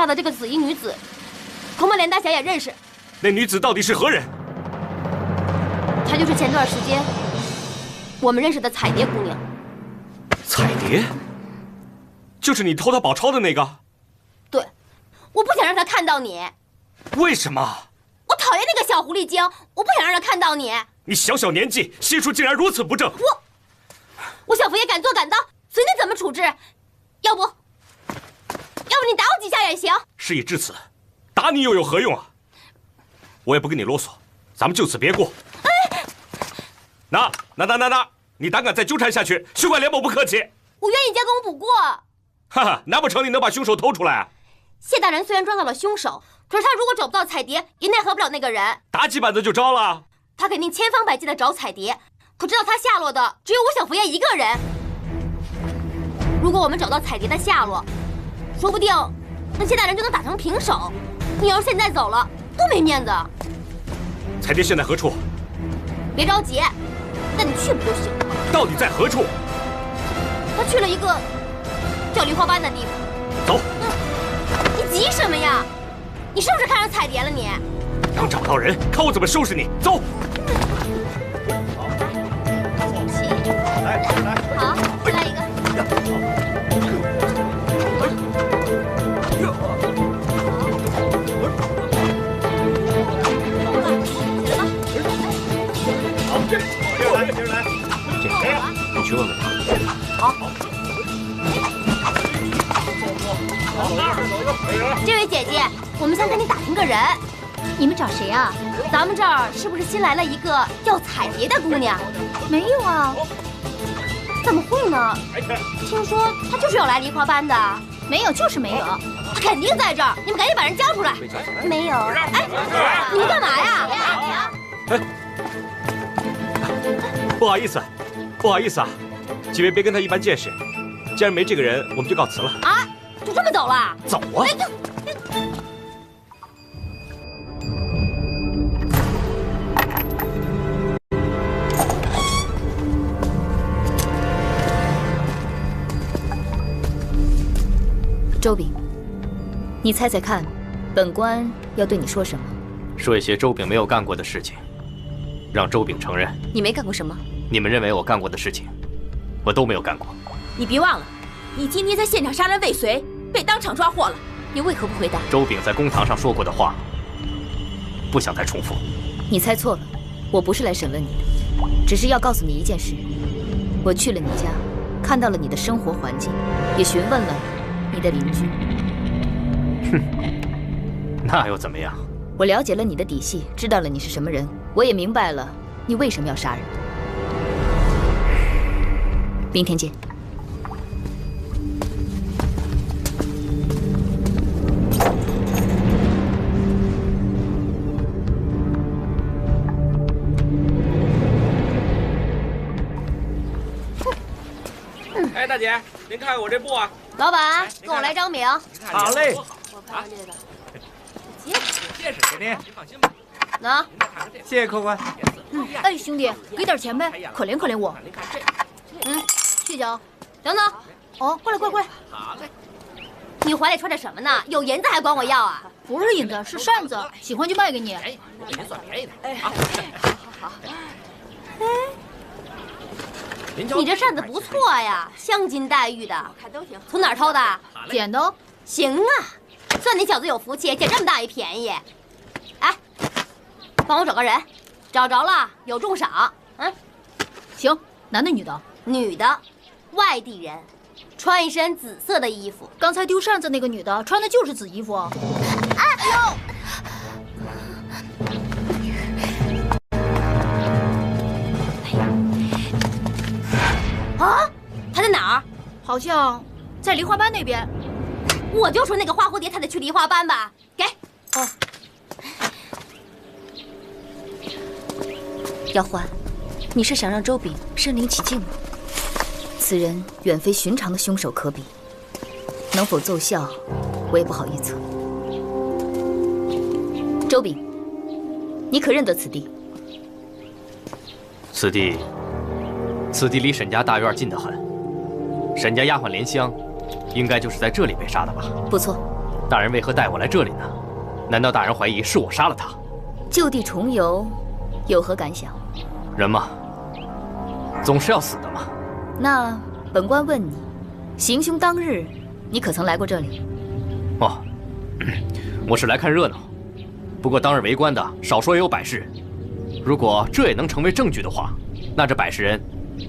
的这个紫衣女子，恐怕连大侠也认识。那女子到底是何人？她就是前段时间我们认识的彩蝶姑娘。彩蝶，就是你偷她宝钞的那个。对，我不想让她看到你。为什么？我讨厌那个小狐狸精，我不想让她看到你。你小小年纪，心术竟然如此不正。我小福也敢做敢当，随你怎么处置。要不你打我几下也行。事已至此，打你又有何用啊？我也不跟你啰嗦，咱们就此别过。那，你胆敢再纠缠下去，休怪连某不客气。我愿意加工补过。哈哈，难不成你能把凶手偷出来啊？谢大人虽然抓到了凶手，可是他如果找不到彩蝶，也奈何不了那个人。打几板子就招了。他肯定千方百计的找彩蝶，可知道他下落的只有我小福爷一个人。如果我们找到彩蝶的下落，说不定那谢大人就能打成平手。你要是现在走了，多没面子。彩蝶现在何处？别着急，带你去不就行了吗？到底在何处？他去了一个叫梨花班的地方。走。你急什么呀？你是不是看上彩蝶了你？等找到人，看我怎么收拾你。走。好，再来一个。接着来。你去问问他。好。这位姐姐，我们想跟你打听个人。你们找谁啊？咱们这儿是不是新来了一个叫彩蝶的姑娘？没有啊。怎么会呢？听说她就是要来梨花班的。没有，就是没有。她肯定在这儿，你们赶紧把人交出来。没有。哎，你们干嘛呀？哎，不好意思啊，几位别跟他一般见识。既然没这个人，我们就告辞了。啊，就这么走了？走啊！周炳，你猜猜看，本官要对你说什么？说一些周炳没有干过的事情，让周炳承认。你没干过什么？你们认为我干过的事情，我都没有干过。你别忘了，你今天在现场杀人未遂，被当场抓获了。你为何不回答？周炳在公堂上说过的话，不想再重复。你猜错了，我不是来审问你的，只是要告诉你一件事。我去了你家，看到了你的生活环境，也询问了你的邻居。哼，那又怎么样？我了解了你的底细，知道了你是什么人，我也明白了你为什么要杀人。明天见。哎，大姐，您看看我这布啊。老板，给我来张饼。好嘞。我看看这个。结实，给您。您放心吧。喏，谢谢客官。哎，兄弟，给点钱呗，可怜可怜我。谢谢啊。等等。哦，过来过来过来。好嘞。你怀里揣着什么呢？有银子还管我要啊？不是银子，是扇子，喜欢就卖给你。哎，我给您算便宜的。哎，好。哎，你这扇子不错呀，镶金戴玉的，从哪儿偷的？捡的。行啊，算你小子有福气，捡这么大一便宜。哎，帮我找个人，找着了有重赏。行，男的女的？女的，外地人，穿一身紫色的衣服。刚才丢扇子那个女的穿的就是紫衣服。哎呦！啊，他在哪儿？好像在梨花班那边。我就说那个花蝴蝶，他得去梨花班吧？给。哦。姚欢，你是想让周炳身临其境吗？此人远非寻常的凶手可比，能否奏效，我也不好预测。周炳，你可认得此地？此地离沈家大院近得很，沈家丫鬟莲香，应该就是在这里被杀的吧？不错，大人为何带我来这里呢？难道大人怀疑是我杀了他？就地重游，有何感想？人嘛，总是要死的嘛。那本官问你，行凶当日，你可曾来过这里？哦，我是来看热闹。不过当日围观的，少说也有100士。如果这也能成为证据的话，那这100士人，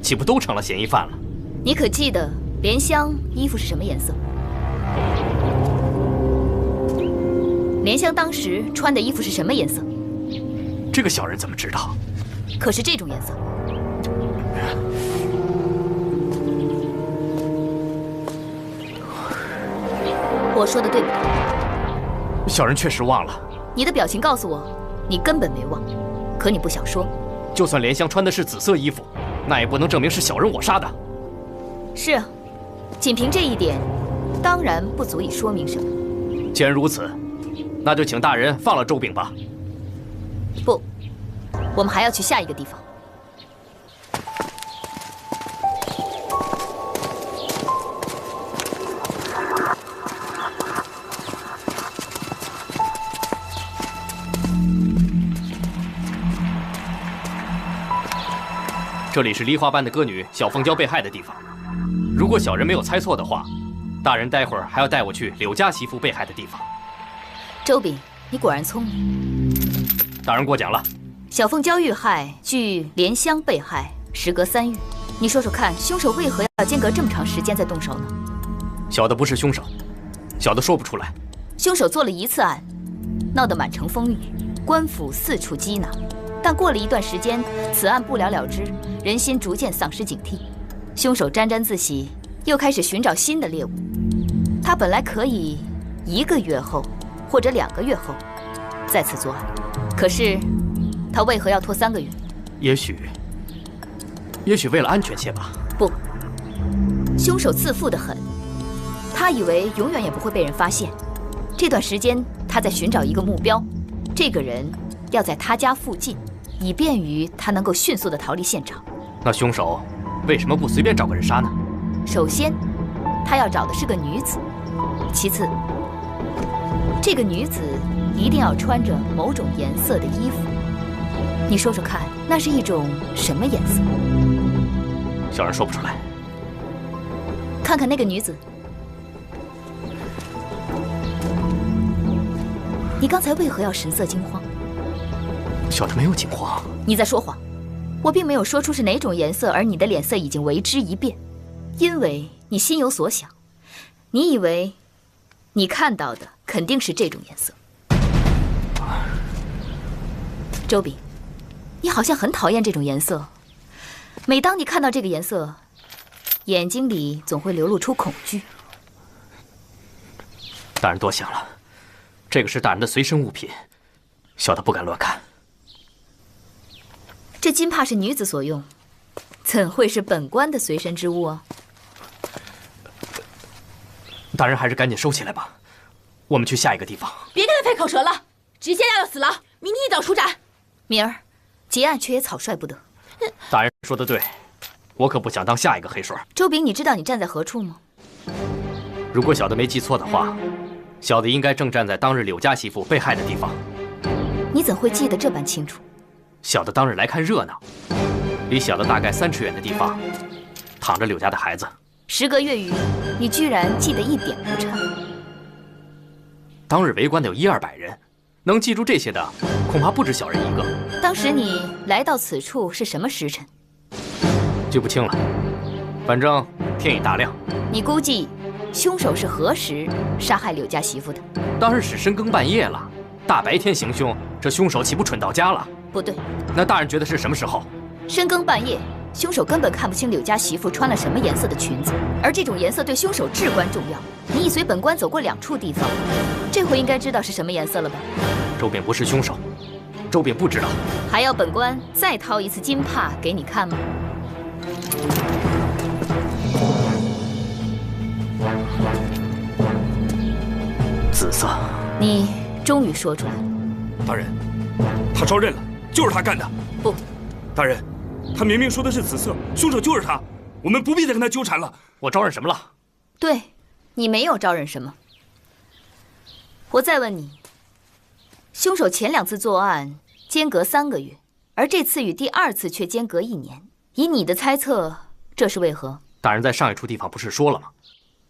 岂不都成了嫌疑犯了？你可记得莲香衣服是什么颜色？莲香当时穿的衣服是什么颜色？这个小人怎么知道？可是这种颜色。我说的对不对？小人确实忘了。你的表情告诉我，你根本没忘。可你不想说。就算莲香穿的是紫色衣服，那也不能证明是小人我杀的。是啊，仅凭这一点，当然不足以说明什么。既然如此，那就请大人放了周炳吧。不，我们还要去下一个地方。这里是梨花班的歌女小凤娇被害的地方。如果小人没有猜错的话，大人待会儿还要带我去柳家媳妇被害的地方。周炳，你果然聪明。大人过奖了。小凤娇遇害，距莲香被害时隔3月。你说说看，凶手为何要间隔这么长时间再动手呢？小的不是凶手，小的说不出来。凶手做了1次案，闹得满城风雨，官府四处缉拿。但过了一段时间，此案不了了之，人心逐渐丧失警惕。凶手沾沾自喜，又开始寻找新的猎物。他本来可以1个月后，或者2个月后再次作案，可是他为何要拖3个月？也许为了安全些吧。不，凶手自负得很，他以为永远也不会被人发现。这段时间他在寻找一个目标，这个人要在他家附近，以便于他能够迅速地逃离现场。那凶手为什么不随便找个人杀呢？首先，他要找的是个女子；其次，这个女子一定要穿着某种颜色的衣服。你说说看，那是一种什么颜色？小人说不出来。看看那个女子，你刚才为何要神色惊慌？小的没有惊慌。你在说谎。我并没有说出是哪种颜色，而你的脸色已经为之一变，因为你心有所想，你以为你看到的肯定是这种颜色。周炳，你好像很讨厌这种颜色。每当你看到这个颜色，眼睛里总会流露出恐惧。大人多想了，这个是大人的随身物品，小的不敢乱看。这金帕是女子所用，怎会是本官的随身之物啊？大人还是赶紧收起来吧，我们去下一个地方。别跟他费口舌了，直接押到死牢，明天一早出斩。明儿，结案却也草率不得。大人说的对，我可不想当下一个黑水。周炳，你知道你站在何处吗？如果小的没记错的话，小的应该正站在当日柳家媳妇被害的地方。你怎会记得这般清楚？小的当日来看热闹，离小的大概3尺远的地方，躺着柳家的孩子。时隔月余，你居然记得一点不差。当日围观的有100-200人，能记住这些的，恐怕不止小人一个。当时你来到此处是什么时辰？记不清了，反正天已大亮。你估计凶手是何时杀害柳家媳妇的？当然是深更半夜了，大白天行凶，这凶手岂不蠢到家了？不对，那大人觉得是什么时候？深更半夜，凶手根本看不清柳家媳妇穿了什么颜色的裙子，而这种颜色对凶手至关重要。你已随本官走过2处地方，这回应该知道是什么颜色了吧？周炳不是凶手，周炳不知道。还要本官再掏一次金帕给你看吗？紫色。你终于说出来了。大人，他招认了，就是他干的。不，大人，他明明说的是紫色，凶手就是他，我们不必再跟他纠缠了。我招认什么了？对，你没有招认什么。我再问你，凶手前2次作案间隔3个月，而这次与第2次却间隔1年。以你的猜测，这是为何？大人在上一处地方不是说了吗？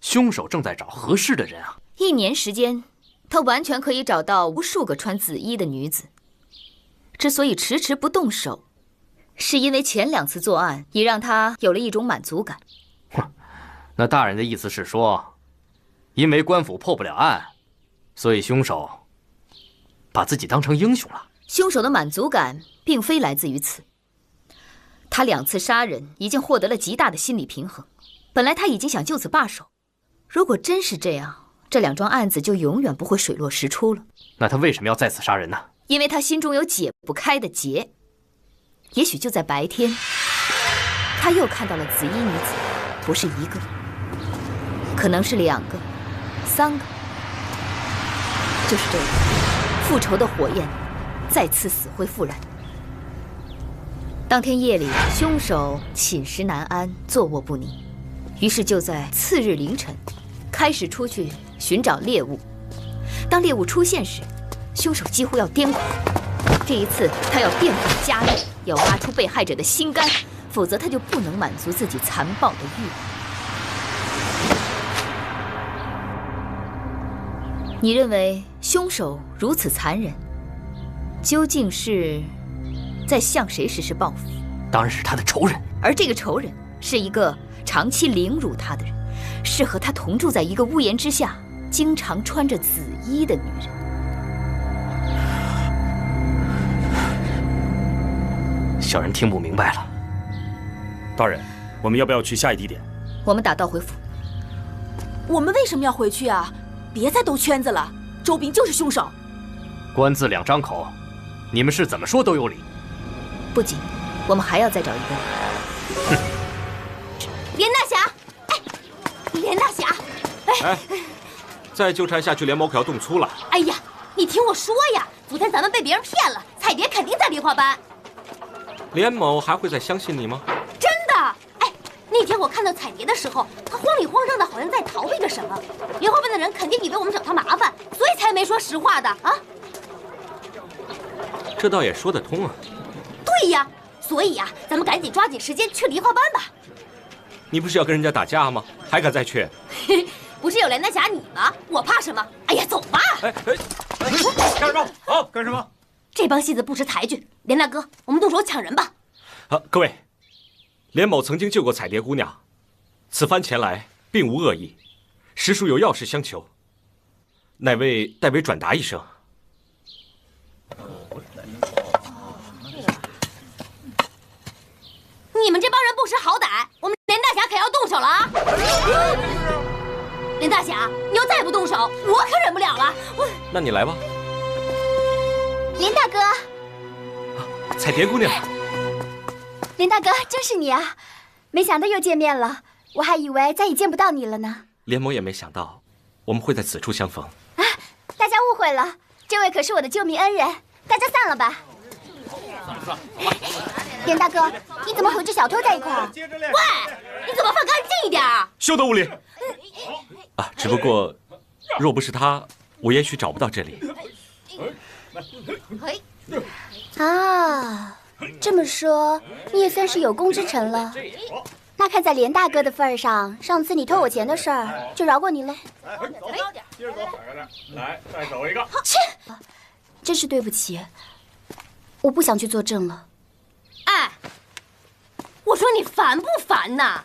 凶手正在找合适的人啊。1年时间，他完全可以找到无数个穿紫衣的女子。之所以迟迟不动手，是因为前2次作案已让他有了一种满足感。那大人的意思是说，因为官府破不了案，所以凶手把自己当成英雄了。凶手的满足感并非来自于此。他2次杀人已经获得了极大的心理平衡，本来他已经想就此罢手。如果真是这样，这2桩案子就永远不会水落石出了。那他为什么要再次杀人呢？因为他心中有解不开的结。也许就在白天，他又看到了紫衣女子，不是1个，可能是2个、3个。就是这样，复仇的火焰再次死灰复燃。当天夜里，凶手寝食难安，坐卧不宁，于是就在次日凌晨，开始出去寻找猎物。当猎物出现时，凶手几乎要癫狂。这一次，他要变本加厉，要挖出被害者的心肝，否则他就不能满足自己残暴的欲望。你认为凶手如此残忍，究竟是在向谁实施报复？当然是他的仇人。而这个仇人是一个长期凌辱他的人，是和他同住在一个屋檐之下，经常穿着紫衣的女人。小人听不明白了。大人，我们要不要去下一地点？我们打道回府。我们为什么要回去啊？别再兜圈子了，周斌就是凶手。官字2张口，你们是怎么说都有理。不急，我们还要再找一个人。连大侠，连大侠，再纠缠下去，连某可要动粗了。哎呀，你听我说呀，昨天咱们被别人骗了，彩蝶肯定在梨花班。连某还会再相信你吗？真的。那天我看到彩蝶的时候，她慌里慌张的，好像在逃避着什么。梨花班的人肯定以为我们找她麻烦，所以才没说实话的啊。这倒也说得通啊。对呀，所以呀，咱们赶紧抓紧时间去梨花班吧。你不是要跟人家打架吗？还敢再去？不是有连大侠你吗？我怕什么？哎呀，走吧。干什么？啊，干什么？这帮戏子不识抬举，连大哥，我们动手抢人吧。好，各位，连某曾经救过彩蝶姑娘，此番前来并无恶意，实属有要事相求，乃为代为转达一声。你们这帮人不识好歹，我们连大侠可要动手了啊！连大侠，你要再不动手，我可忍不了了。那你来吧。连大哥，彩蝶姑娘，连大哥，真是你啊！没想到又见面了，我还以为再也见不到你了呢。连某也没想到，我们会在此处相逢。啊，大家误会了，这位可是我的救命恩人，大家散了吧。连大哥，你怎么和这小偷在一块儿？喂，你怎么放干净一点？休得无礼！啊，只不过，若不是他，我也许找不到这里。啊，这么说你也算是有功之臣了。那看在连大哥的份上，上次你偷我钱的事儿就饶过你了。接着走，来，再走一个。切，真是对不起，我不想去作证了。哎，我说你烦不烦呐？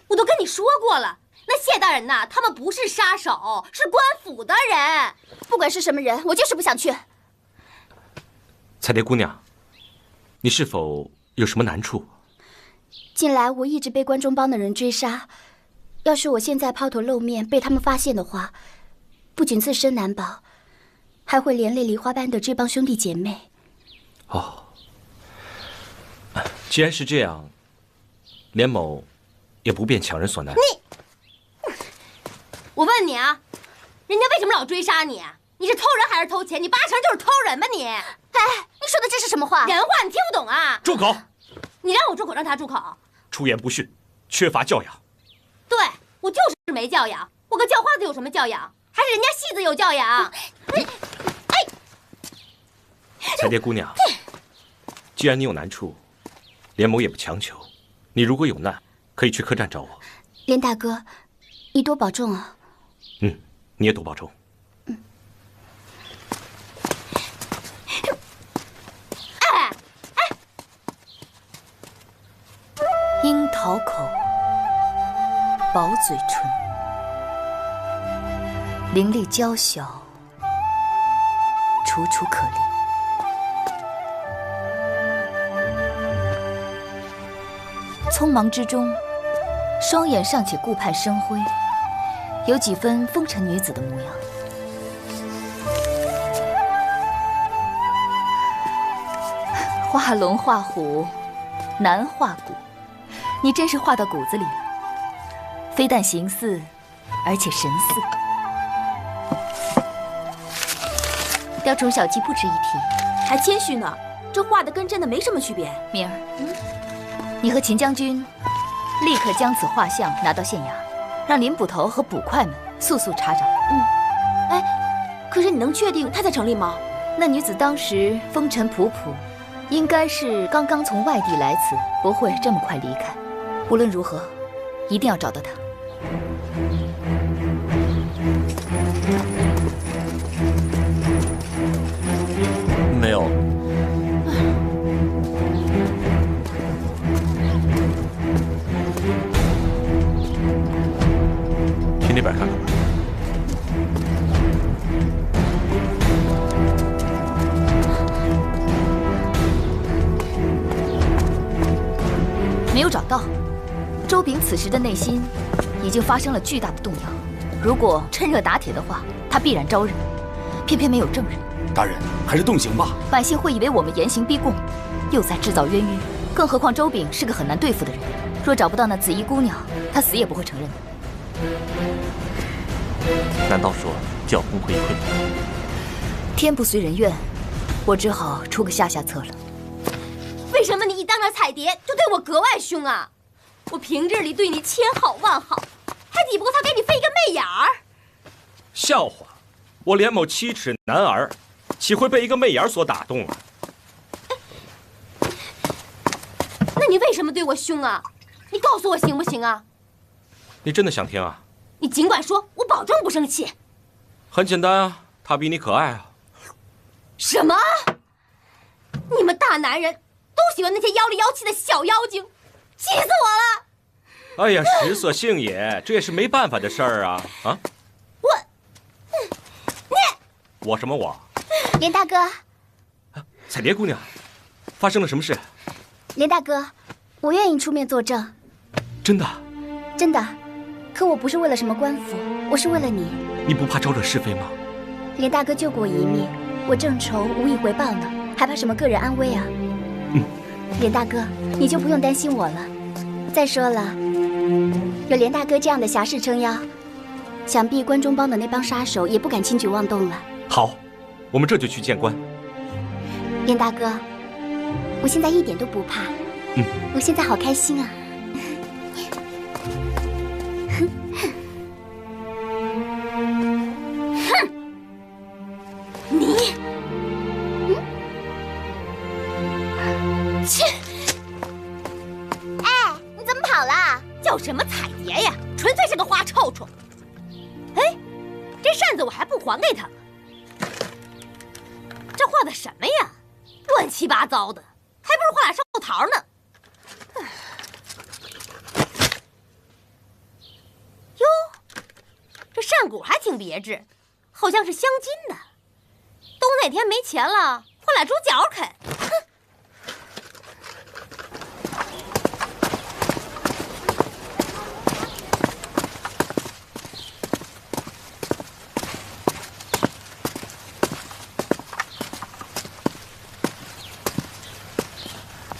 我都跟你说过了，那谢大人呐，他们不是杀手，是官府的人。不管是什么人，我就是不想去。彩蝶姑娘，你是否有什么难处？近来我一直被关中帮的人追杀，要是我现在抛头露面被他们发现的话，不仅自身难保，还会连累梨花班的这帮兄弟姐妹。哦，既然是这样，连某也不便强人所难。我问你啊，人家为什么老追杀你？你是偷人还是偷钱？你八成就是偷人吧你！哎，你说的这是什么话？人话你听不懂啊！住口！你让我住口，让他住口。出言不逊，缺乏教养。对，我就是没教养，我个叫花子有什么教养？还是人家戏子有教养。彩蝶姑娘，既然你有难处，连某也不强求。你如果有难，可以去客栈找我。连大哥，你多保重啊。你也多保重。樱桃口，薄嘴唇，伶俐娇小，楚楚可怜。匆忙之中，双眼尚且顾盼生辉，有几分风尘女子的模样。画龙画虎，难画骨。你真是画到骨子里了，非但形似，而且神似。雕虫小技不值一提，还谦虚呢。这画的跟真的没什么区别。明儿，你和秦将军立刻将此画像拿到县衙，让林捕头和捕快们速速查找。可是你能确定他在城里吗？那女子当时风尘仆仆，应该是刚刚从外地来此，不会这么快离开。无论如何，一定要找到他。没有。去那边看看吧。没有找到。周炳此时的内心已经发生了巨大的动摇。如果趁热打铁的话，他必然招认，偏偏没有证人。大人，还是动刑吧。百姓会以为我们严刑逼供，又在制造冤狱。更何况周炳是个很难对付的人，若找不到那紫衣姑娘，他死也不会承认的。难道说就要功亏一篑？天不遂人愿，我只好出个下策了。为什么你一当着彩蝶就对我格外凶啊？我平日里对你千好万好，还抵不过他给你飞一个媚眼儿。笑话，我连某7尺男儿，岂会被一个媚眼所打动啊？那你为什么对我凶啊？你告诉我行不行啊？你真的想听啊？你尽管说，我保证不生气。很简单啊，他比你可爱啊。什么？你们大男人都喜欢那些妖里妖气的小妖精，气死我了！哎呀，食色性也，这也是没办法的事儿啊！啊，我什么我？连大哥，彩蝶姑娘，发生了什么事？连大哥，我愿意出面作证。真的？真的，可我不是为了什么官府，我是为了你。你不怕招惹是非吗？连大哥救过我一命，我正愁无以回报呢，还怕什么个人安危啊？连大哥，你就不用担心我了。再说了，有连大哥这样的侠士撑腰，想必关中帮的那帮杀手也不敢轻举妄动了。好，我们这就去见官。连大哥，我现在一点都不怕。我现在好开心啊！你，切！哎，你怎么跑了？叫什么彩蝶呀？纯粹是个花臭臭。哎，这扇子我还不还给他了。这画的什么呀？乱七八糟的，还不如画俩寿桃呢。哟，这扇骨还挺别致，好像是镶金的。等哪天没钱了，换俩猪脚啃。哼！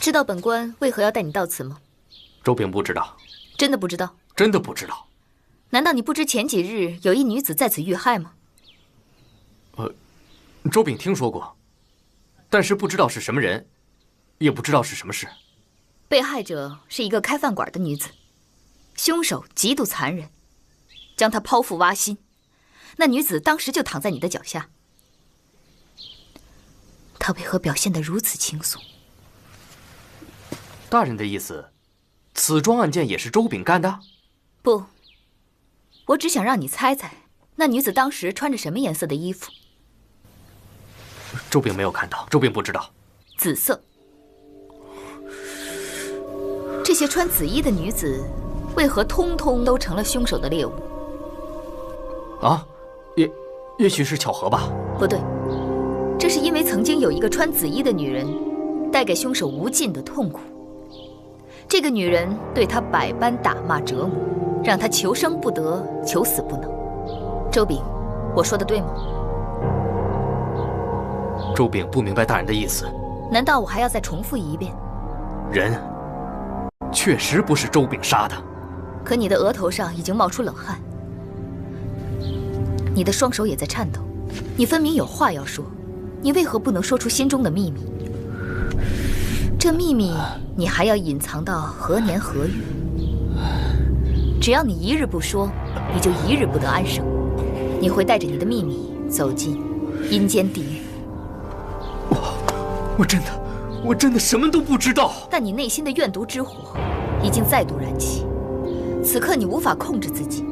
知道本官为何要带你到此吗？周炳不知道。真的不知道？真的不知道。难道你不知前几日有一女子在此遇害吗？周炳听说过，但是不知道是什么人，也不知道是什么事。被害者是一个开饭馆的女子，凶手极度残忍，将她剖腹挖心，那女子当时就躺在你的脚下，她为何表现得如此轻松？大人的意思，此桩案件也是周炳干的？不，我只想让你猜猜，那女子当时穿着什么颜色的衣服？周炳没有看到，周炳不知道。紫色。这些穿紫衣的女子，为何通通都成了凶手的猎物？啊，也许是巧合吧。不对，这是因为曾经有一个穿紫衣的女人，带给凶手无尽的痛苦。这个女人对他百般打骂折磨，让他求生不得，求死不能。周炳，我说的对吗？周炳不明白大人的意思。难道我还要再重复一遍？人确实不是周炳杀的。可你的额头上已经冒出冷汗，你的双手也在颤抖，你分明有话要说，你为何不能说出心中的秘密？这秘密你还要隐藏到何年何月？只要你一日不说，你就一日不得安生，你会带着你的秘密走进阴间地狱。我真的什么都不知道。但你内心的怨毒之火已经再度燃起，此刻你无法控制自己。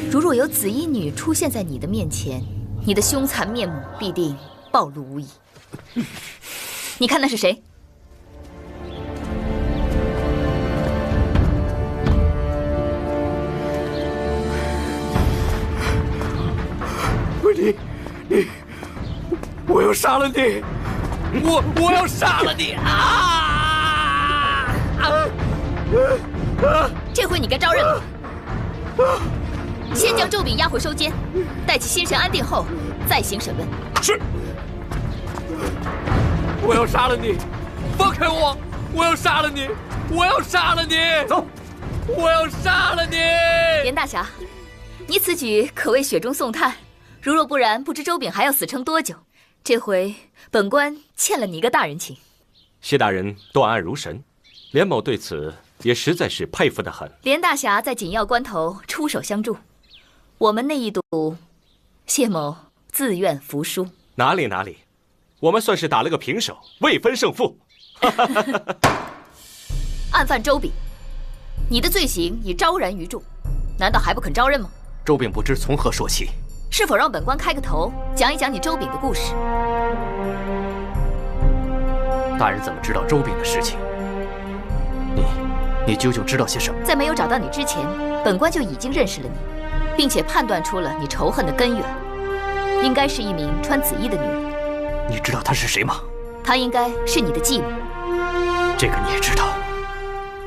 如若有紫衣女出现在你的面前，你的凶残面目必定暴露无遗。你看那是谁？我要杀了你！我要杀了你啊！这回你该招认了。先将周炳押回收监，待其心神安定后再行审问。是。我要杀了你！放开我！我要杀了你！我要杀了你！走！我要杀了你！严大侠，你此举可谓雪中送炭。如若不然，不知周炳还要死撑多久。这回本官欠了你一个大人情。谢大人断案如神，连某对此也实在是佩服得很。连大侠在紧要关头出手相助，我们那一赌，谢某自愿服输。哪里，我们算是打了个平手，未分胜负。案犯周炳，你的罪行已昭然于众，难道还不肯招认吗？周炳不知从何说起。是否让本官开个头，讲一讲你周炳的故事？大人怎么知道周炳的事情？你究竟知道些什么？在没有找到你之前，本官就已经认识了你，并且判断出了你仇恨的根源，应该是一名穿紫衣的女人。你知道她是谁吗？她应该是你的继母。这个你也知道。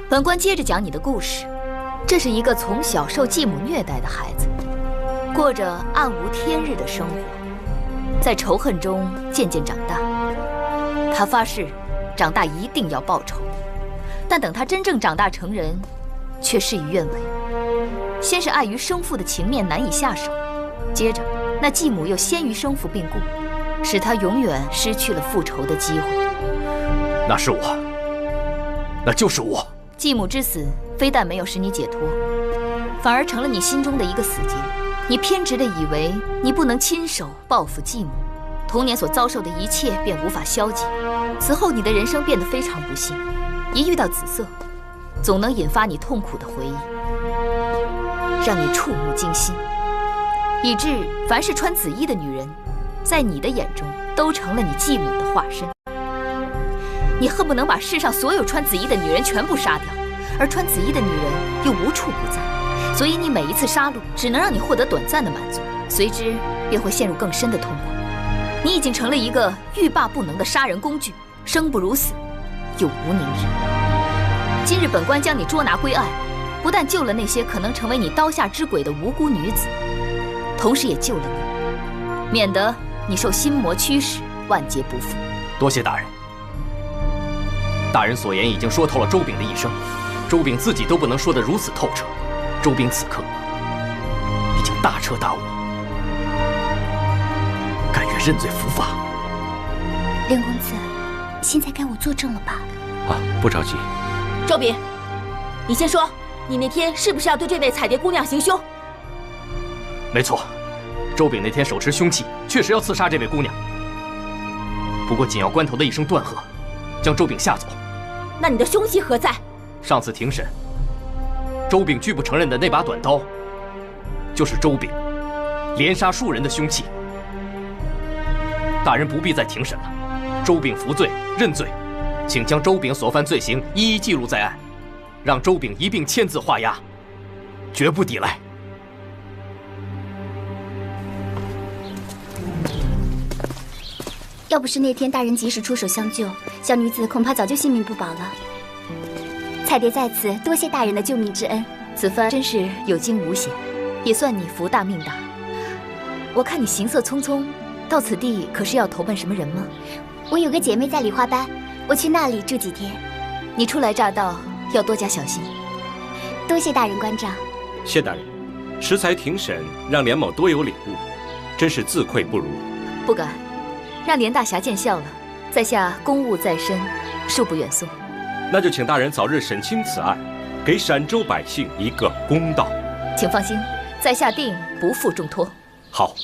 本官接着讲你的故事。这是一个从小受继母虐待的孩子，过着暗无天日的生活，在仇恨中渐渐长大。他发誓，长大一定要报仇。但等他真正长大成人，却事与愿违。先是碍于生父的情面难以下手，接着那继母又先于生父病故，使他永远失去了复仇的机会。那是我，那就是我。继母之死非但没有使你解脱，反而成了你心中的一个死结。你偏执地以为你不能亲手报复继母，童年所遭受的一切便无法消解。此后你的人生变得非常不幸，一遇到紫色，总能引发你痛苦的回忆，让你触目惊心，以致凡是穿紫衣的女人，在你的眼中都成了你继母的化身。你恨不能把世上所有穿紫衣的女人全部杀掉，而穿紫衣的女人又无处不在，所以你每一次杀戮只能让你获得短暂的满足，随之便会陷入更深的痛苦。你已经成了一个欲罢不能的杀人工具，生不如死，有无宁日。今日本官将你捉拿归案，不但救了那些可能成为你刀下之鬼的无辜女子，同时也救了你，免得你受心魔驱使，万劫不复。多谢大人。大人所言已经说透了周炳的一生，周炳自己都不能说得如此透彻。周炳此刻已经大彻大悟，甘愿认罪伏法。连公子，现在该我作证了吧？啊，不着急。周炳，你先说，你那天是不是要对这位彩蝶姑娘行凶？没错，周炳那天手持凶器，确实要刺杀这位姑娘。不过紧要关头的一声断喝，将周炳吓走。那你的凶器何在？上次庭审，周炳拒不承认的那把短刀，就是周炳连杀数人的凶器。大人不必再庭审了，周炳服罪认罪，请将周炳所犯罪行一一记录在案，让周炳一并签字画押，绝不抵赖。要不是那天大人及时出手相救，小女子恐怕早就性命不保了。彩蝶在此多谢大人的救命之恩，此番真是有惊无险，也算你福大命大。我看你行色匆匆，到此地可是要投奔什么人吗？我有个姐妹在梨花班，我去那里住几天。你初来乍到，要多加小心。多谢大人关照。谢大人，适才庭审，让连某多有领悟，真是自愧不如。不敢，让连大侠见笑了。在下公务在身，恕不远送。那就请大人早日审清此案，给陕州百姓一个公道。请放心，在下定不负重托。好。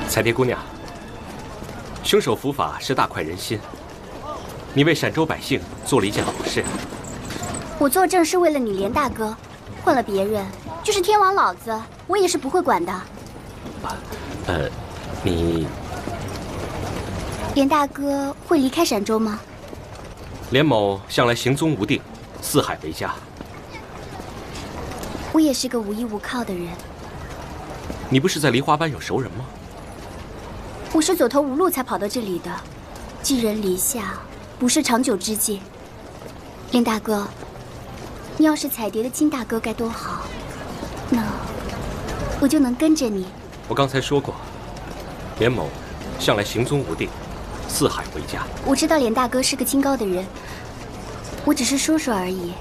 彩蝶姑娘，凶手伏法是大快人心，你为陕州百姓做了一件好事。我作证是为了你连大哥，换了别人，就是天王老子，我也是不会管的。你连大哥会离开陕州吗？连某向来行踪无定，四海为家。我也是个无依无靠的人。你不是在梨花班有熟人吗？我是走投无路才跑到这里的，寄人篱下，不是长久之计。连大哥，你要是彩蝶的金大哥该多好，那我就能跟着你。我刚才说过，连某向来行踪无定，四海为家。我知道连大哥是个清高的人，我只是说说而已，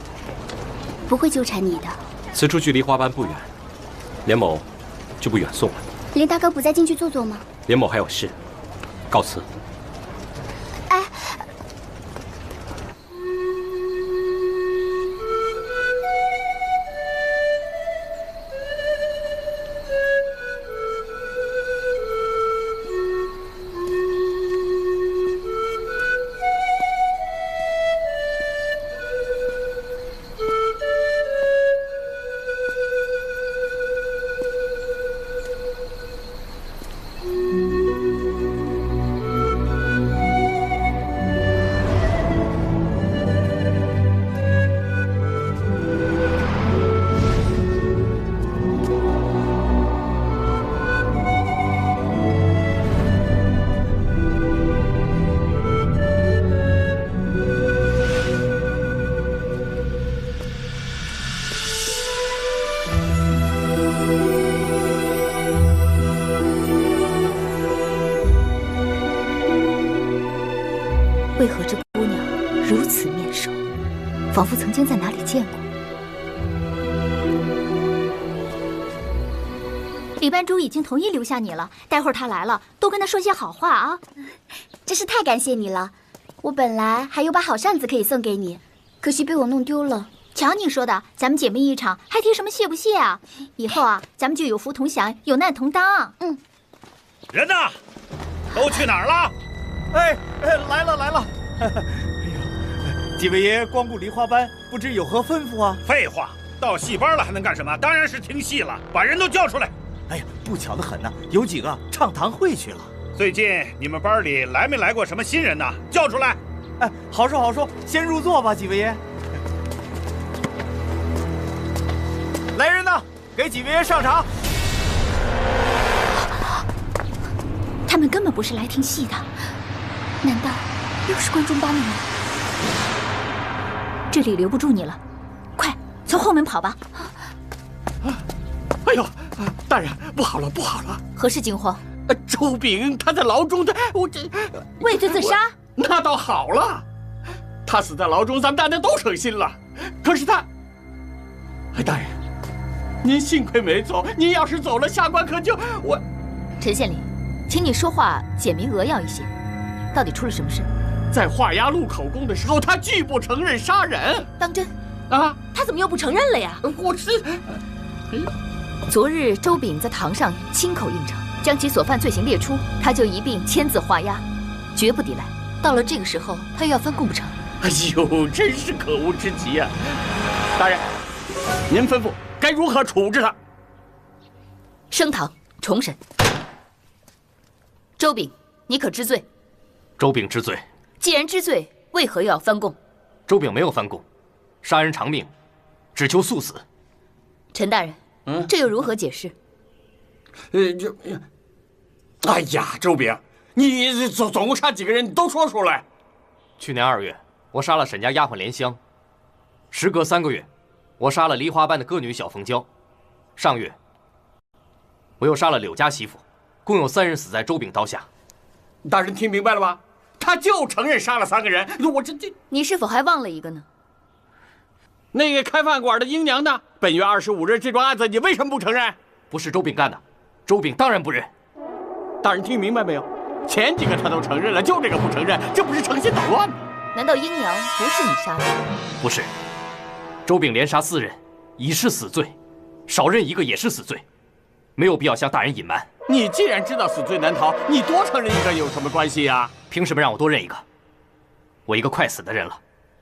不会纠缠你的。此处距梨花班不远，连某就不远送了。连大哥不再进去坐坐吗？连某还有事，告辞。哎，为何这姑娘如此面熟，仿佛曾经在哪里见过？李班主已经同意留下你了，待会儿他来了，多跟他说些好话啊！真是太感谢你了，我本来还有把好扇子可以送给你，可惜被我弄丢了。瞧你说的，咱们姐妹一场，还提什么谢不谢啊？以后啊，咱们就有福同享，有难同当。人呢？都去哪儿了？来了！哎呦，几位爷光顾梨花班，不知有何吩咐啊？废话，到戏班了还能干什么？当然是听戏了。把人都叫出来！哎呀，不巧的很呢，有几个唱堂会去了。最近你们班里来没来过什么新人呢？叫出来！哎，好说好说，先入座吧，几位爷。来人呐，给几位爷上场。他们根本不是来听戏的，难道又是关中帮的人？这里留不住你了，快从后门跑吧！哎呦，大人，不好了，不好了！何事惊慌？周炳他在牢中的，我这畏罪自杀？那倒好了，他死在牢中，咱们大家都省心了。可是他，大人，您幸亏没走，您要是走了，下官可就我。陈县令，请你说话简明扼要一些，到底出了什么事？在画押录口供的时候，他拒不承认杀人。当真？啊，他怎么又不承认了呀？我是。昨日周炳在堂上亲口应承，将其所犯罪行列出，他就一并签字画押，绝不抵赖。到了这个时候，他又要翻供不成？哎呦，真是可恶之极啊！大人，您吩咐该如何处置他？升堂重审。周炳，你可知罪？周炳知罪。既然知罪，为何又要翻供？周炳没有翻供，杀人偿命，只求速死。陈大人，这又如何解释？哎呀，周炳，你总共杀几个人？你都说出来。去年2月，我杀了沈家丫鬟莲香；时隔3个月，我杀了梨花班的歌女小凤娇；上月，我又杀了柳家媳妇，共有3人死在周炳刀下。大人听明白了吧？他就承认杀了3个人。我这……你是否还忘了一个呢？那个开饭馆的英娘呢？本月25日这桩案子，你为什么不承认？不是周炳干的，周炳当然不认。大人听明白没有？前几个他都承认了，就这个不承认，这不是成心捣乱吗？难道英娘不是你杀的？不是，周炳连杀4人，已是死罪，少认1个也是死罪，没有必要向大人隐瞒。你既然知道死罪难逃，你多承认1个有什么关系呀？凭什么让我多认1个？我一个快死的人了，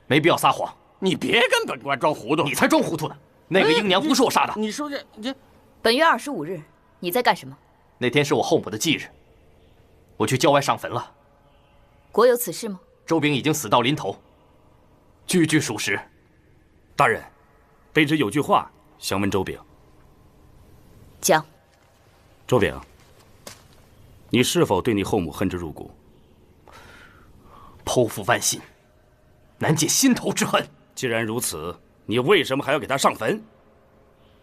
没必要撒谎。你别跟本官装糊涂，你才装糊涂呢！那个英娘不是我杀的。你说这……本月25日，你在干什么？那天是我后母的忌日，我去郊外上坟了。果有此事吗？周炳已经死到临头，句句属实。大人，卑职有句话想问周炳。讲。周炳，你是否对你后母恨之入骨？剖腹剜心，难解心头之恨。既然如此，你为什么还要给他上坟？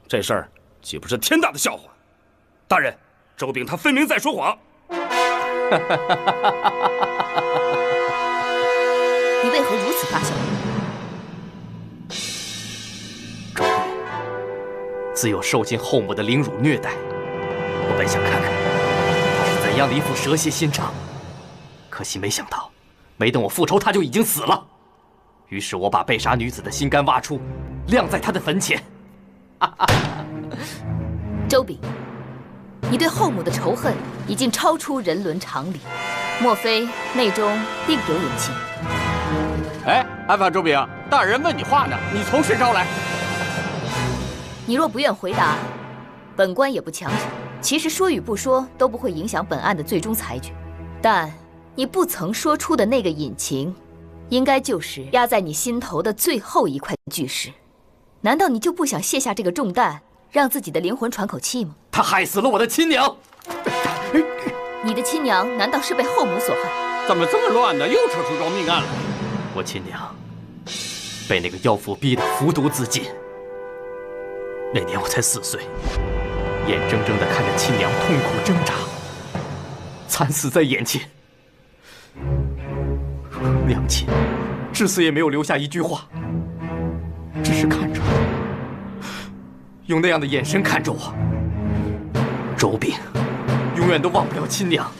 这事儿岂不是天大的笑话？大人，周炳他分明在说谎。你为何如此发笑？周炳自幼受尽后母的凌辱虐待，我本想看看他是怎样的一副蛇蝎心肠，可惜没想到，没等我复仇，他就已经死了。于是我把被杀女子的心肝挖出，晾在他的坟前。周炳，你对后母的仇恨已经超出人伦常理，莫非内中另有隐情？哎，安放周炳，大人问你话呢，你从实招来。你若不愿回答，本官也不强求。其实说与不说都不会影响本案的最终裁决，但你不曾说出的那个隐情，应该就是压在你心头的最后一块巨石。难道你就不想卸下这个重担，让自己的灵魂喘口气吗？他害死了我的亲娘。你的亲娘难道是被后母所害？怎么这么乱呢？又扯出桩命案来。我亲娘被那个妖妇逼得服毒自尽。那年我才4岁，眼睁睁地看着亲娘痛苦挣扎，惨死在眼前。娘亲至死也没有留下一句话，只是看着我，用那样的眼神看着我。周炳永远都忘不了亲娘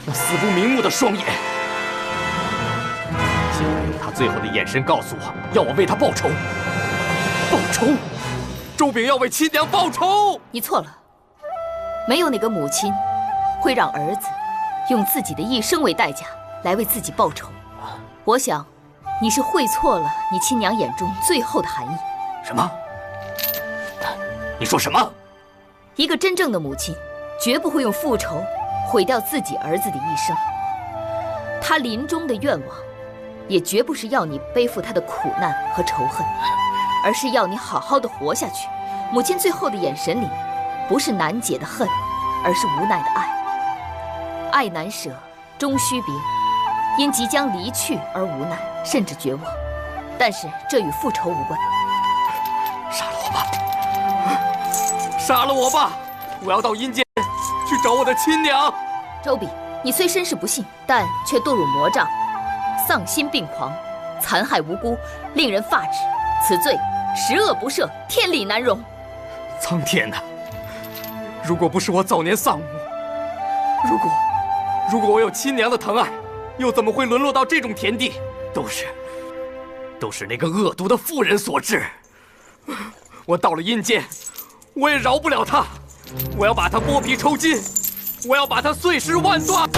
那死不瞑目的双眼。现在用他最后的眼神告诉我，要我为他报仇。报仇！周炳要为亲娘报仇。你错了，没有哪个母亲会让儿子用自己的一生为代价来为自己报仇。我想，你是会错了你亲娘眼中最后的含义。什么？你说什么？一个真正的母亲，绝不会用复仇毁掉自己儿子的一生。她临终的愿望，也绝不是要你背负她的苦难和仇恨，而是要你好好的活下去。母亲最后的眼神里，不是难解的恨，而是无奈的爱。爱难舍，终须别。因即将离去而无奈，甚至绝望。但是这与复仇无关。杀了我吧！杀了我吧！我要到阴间去找我的亲娘。周炳，你虽身世不幸，但却堕入魔障，丧心病狂，残害无辜，令人发指。此罪十恶不赦，天理难容。苍天呐！如果不是我早年丧母，如果我有亲娘的疼爱，又怎么会沦落到这种田地？都是那个恶毒的妇人所致。我到了阴间，我也饶不了他，我要把他剥皮抽筋，我要把他碎尸万段。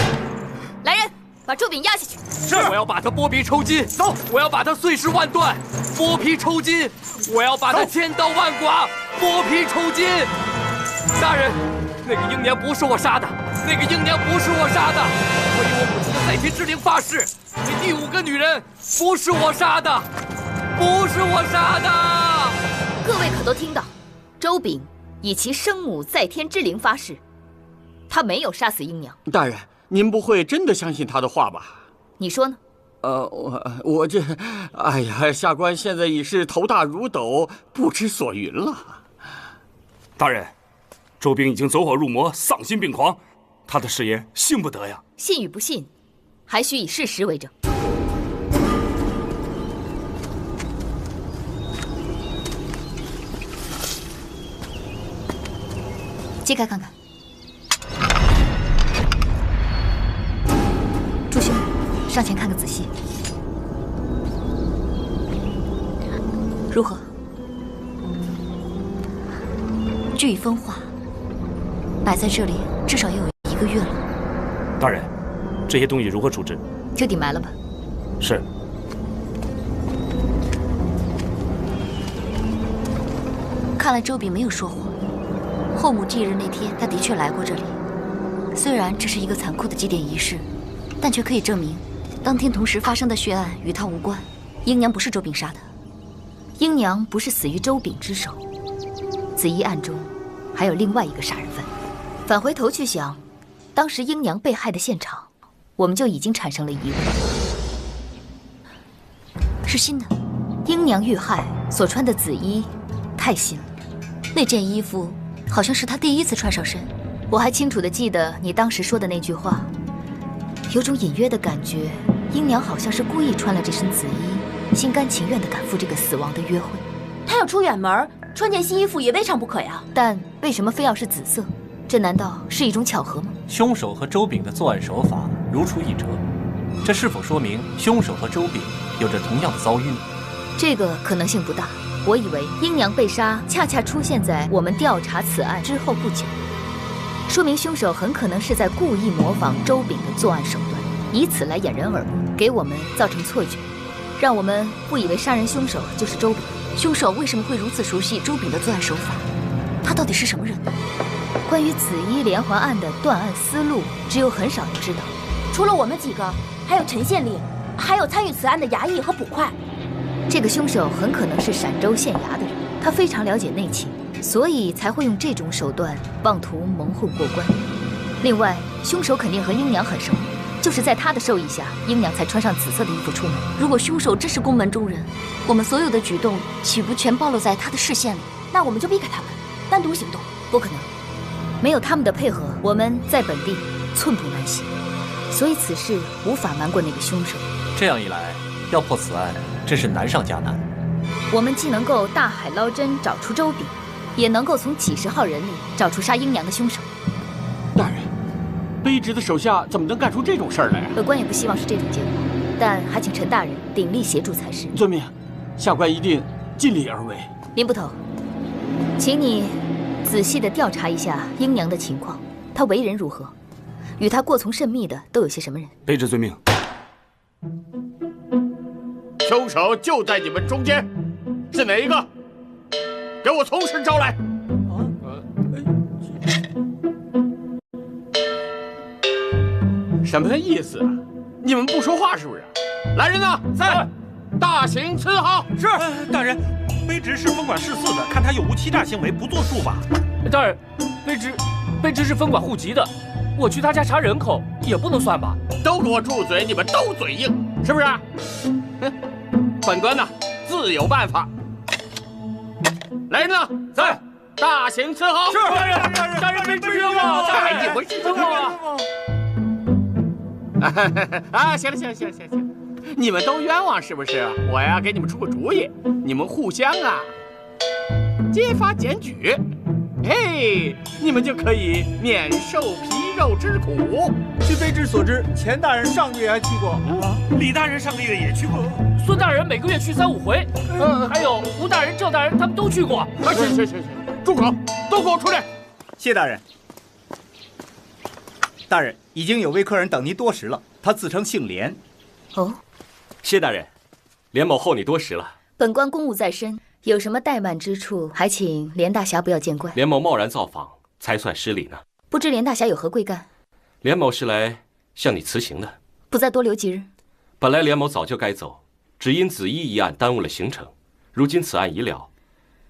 来人，把周炳押下去。是，我要把他剥皮抽筋。走，我要把他碎尸万段，剥皮抽筋。我要把他千刀万剐，剥皮抽筋。大人，那个英娘不是我杀的，那个英娘不是我杀的。我以我母亲的在天之灵发誓，那第5个女人不是我杀的，不是我杀的。各位可都听到，周炳以其生母在天之灵发誓，他没有杀死英娘。大人，您不会真的相信他的话吧？你说呢？我这，哎呀，下官现在已是头大如斗，不知所云了。大人，周炳已经走火入魔，丧心病狂，他的誓言信不得呀。信与不信，还需以事实为证。揭开看看。祝兄，上前看个仔细。如何？这一分画摆在这里，至少也有1个月了。大人，这些东西如何处置？就地埋了吧。是。看来周炳没有说谎。后母忌日那天，他的确来过这里。虽然这是一个残酷的祭奠仪式，但却可以证明，当天同时发生的血案与他无关。英娘不是周炳杀的。英娘不是死于周炳之手，此一案中还有另外一个杀人犯。返回头去想，当时英娘被害的现场，我们就已经产生了疑问。是新的，英娘遇害所穿的紫衣太新了，那件衣服好像是她第1次穿上身。我还清楚地记得你当时说的那句话，有种隐约的感觉，英娘好像是故意穿了这身紫衣，心甘情愿地赶赴这个死亡的约会。她要出远门，穿件新衣服也未尝不可呀。但为什么非要是紫色？这难道是一种巧合吗？凶手和周炳的作案手法如出一辙，这是否说明凶手和周炳有着同样的遭遇？这个可能性不大。我以为英娘被杀恰恰出现在我们调查此案之后不久，说明凶手很可能是在故意模仿周炳的作案手段，以此来掩人耳目，给我们造成错觉，让我们误以为杀人凶手就是周炳。凶手为什么会如此熟悉周炳的作案手法？他到底是什么人？关于紫衣连环案的断案思路，只有很少人知道。除了我们几个，还有陈县令，还有参与此案的衙役和捕快。这个凶手很可能是陕州县衙的人，他非常了解内情，所以才会用这种手段妄图蒙混过关。另外，凶手肯定和英娘很熟，就是在他的授意下，英娘才穿上紫色的衣服出门。如果凶手真是宫门中人，我们所有的举动岂不全暴露在他的视线里？那我们就避开他们，单独行动。不可能，没有他们的配合，我们在本地寸步难行，所以此事无法瞒过那个凶手。这样一来，要破此案真是难上加难。我们既能够大海捞针找出周炳，也能够从几10号人里找出杀英娘的凶手。大人，卑职的手下怎么能干出这种事儿来？本官也不希望是这种结果，但还请陈大人鼎力协助才是。遵命，下官一定尽力而为。林捕头，请你仔细地调查一下英娘的情况，她为人如何？与她过从甚密的都有些什么人？卑职遵命。凶手就在你们中间，是哪一个？给我从实招来！什么意思啊？你们不说话是不是？来人呐，在！大刑伺候。是，大人，卑职是分管事司的，看他有无欺诈行为，不作处罚。大人，卑职是分管户籍的，我去他家查人口也不能算吧？都给我住嘴！你们都嘴硬，是不是？哼，本官呢自有办法。来人呐，在！大刑伺候。是，大人，卑职冤枉！哎，你们是冤枉啊！行了，你们都冤枉是不是？我呀给你们出个主意，你们互相啊揭发检举，嘿，你们就可以免受皮肉之苦。据卑职所知，钱大人上个月还去过，李大人上个月也去过，孙大人每个月去3、5回，还有吴大人、赵大人他们都去过。行，住口！都给我出来！谢大人，大人已经有位客人等您多时了，他自称姓连。哦，谢大人，连某候你多时了。本官公务在身，有什么怠慢之处，还请连大侠不要见怪。连某贸然造访，才算失礼呢。不知连大侠有何贵干？连某是来向你辞行的。不再多留几日。本来连某早就该走，只因子衣一案耽误了行程。如今此案已了，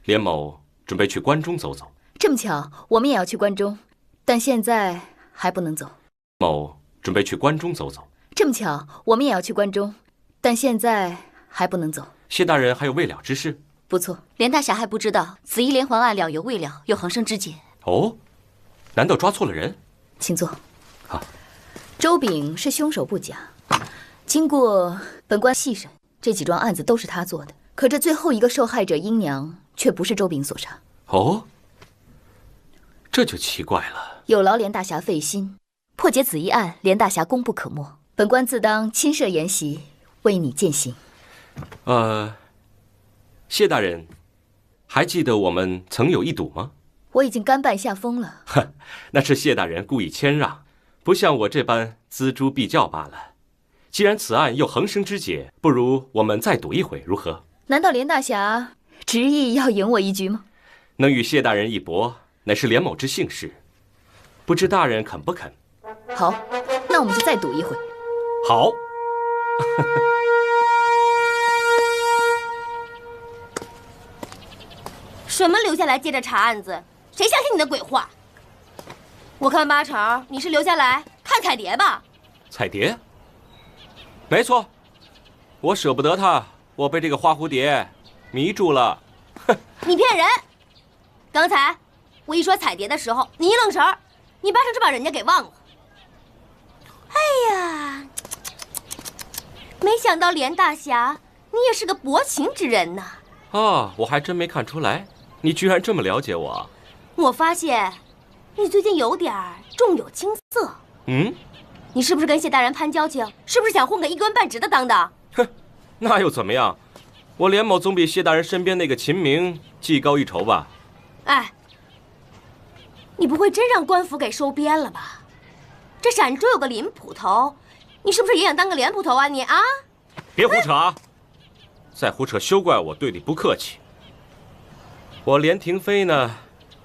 连某准备去关中走走。这么巧，我们也要去关中，但现在还不能走。某准备去关中走走。这么巧，我们也要去关中，但现在还不能走。谢大人还有未了之事？不错，连大侠还不知道紫衣连环案了犹未了，有横生枝节。哦，难道抓错了人？请坐。好。周炳是凶手不假，经过本官细审，这几桩案子都是他做的。可这最后一个受害者英娘却不是周炳所杀。哦，这就奇怪了。有劳连大侠费心，破解紫衣案，连大侠功不可没。本官自当亲设筵席，为你饯行。谢大人，还记得我们曾有一赌吗？我已经甘拜下风了。那是谢大人故意谦让，不像我这般锱铢必较罢了。既然此案又横生枝节，不如我们再赌一回，如何？难道连大侠执意要赢我一局吗？能与谢大人一搏，乃是连某之幸事，不知大人肯不肯？好，那我们就再赌一回。好。什么留下来接着查案子？谁相信你的鬼话？我看八成你是留下来看彩蝶吧？彩蝶？没错，我舍不得它，我被这个花蝴蝶迷住了。哼！你骗人！刚才我一说彩蝶的时候，你一愣神儿，你八成是把人家给忘了。哎呀，没想到连大侠，你也是个薄情之人呐！啊，我还真没看出来，你居然这么了解我。我发现你最近有点重有轻色。嗯？你是不是跟谢大人攀交情？是不是想混个一官半职的当当？哼，那又怎么样？我连某总比谢大人身边那个秦明技高一筹吧？哎，你不会真让官府给收编了吧？这陕州有个林捕头，你是不是也想当个连捕头啊你啊？别胡扯啊！再胡扯，休怪我对你不客气。我连廷飞呢，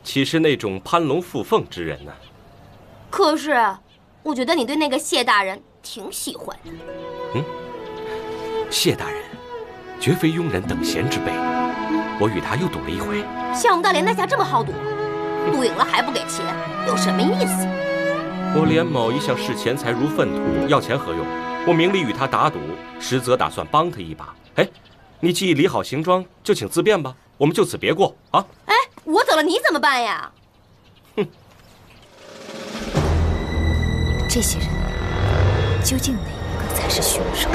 岂是那种攀龙附凤之人呢？可是，我觉得你对那个谢大人挺喜欢的。嗯，谢大人绝非庸人等闲之辈，我与他又赌了一回。像我们大连大侠这么好赌，赌赢了还不给钱，有什么意思？我连某一向视钱财如粪土，要钱何用？我明里与他打赌，实则打算帮他一把。哎，你既理好行装，就请自便吧，我们就此别过啊！哎，我走了你怎么办呀？哼，这些人究竟哪一个才是凶手？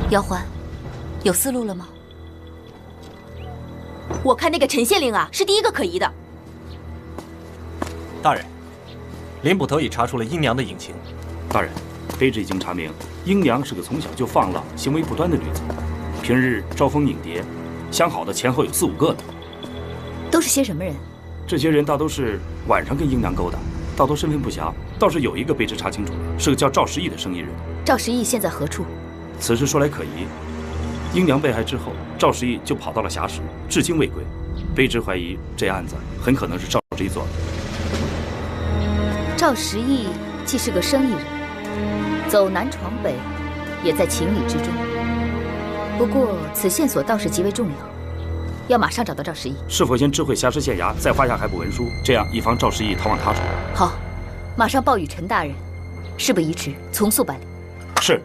姚环，有思路了吗？我看那个陈县令啊，是第一个可疑的。大人，林捕头已查出了英娘的隐情。大人，卑职已经查明，英娘是个从小就放浪、行为不端的女子，平日招蜂引蝶，相好的前后有4、5个的。都是些什么人？这些人大都是晚上跟英娘勾搭，大多身份不详。倒是有一个卑职查清楚了，是个叫赵时义的生意人。赵时义现在何处？此事说来可疑。英娘被害之后，赵时义就跑到了霞石，至今未归。卑职怀疑这案子很可能是赵时义做的。赵时义既是个生意人，走南闯北，也在情理之中。不过此线索倒是极为重要，要马上找到赵时义。是否先知会霞石县衙，再发下海捕文书，这样以防赵时义逃往他处？好，马上报与陈大人，事不宜迟，从速办理。是。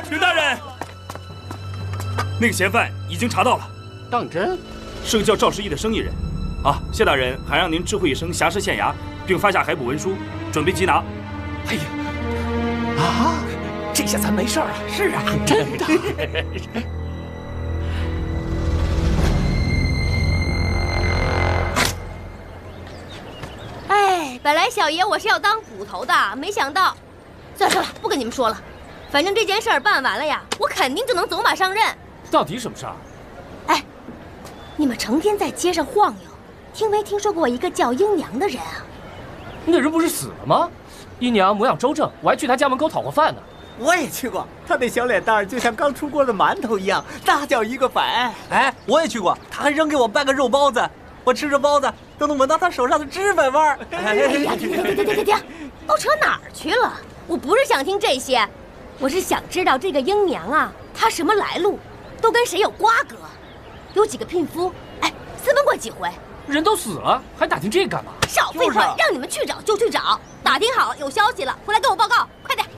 陈大人，那个嫌犯已经查到了，当真？是个叫赵时义的生意人。啊，谢大人还让您知会一声霞石县衙，并发下海捕文书，准备缉拿。哎呀，啊，这下咱没事儿了。是啊，真的。哎，本来小爷我是要当捕头的，没想到，算了，不跟你们说了，反正这件事儿办完了呀，我肯定就能走马上任。到底什么事儿？哎，你们成天在街上晃悠，听没听说过一个叫英娘的人啊？那人不是死了吗？英娘模样周正，我还去他家门口讨过饭呢。我也去过，他那小脸蛋儿就像刚出锅的馒头一样，大叫一个反。哎，我也去过，他还扔给我半个肉包子，我吃着包子都能闻到他手上的脂粉味儿。哎呀，停，都扯哪儿去了？我不是想听这些，我是想知道这个英娘啊，她什么来路，都跟谁有瓜葛，有几个聘夫，哎，私奔过几回。人都死了，还打听这个干嘛？少废话，让你们去找就去找，打听好了有消息了，回来跟我报告，快点。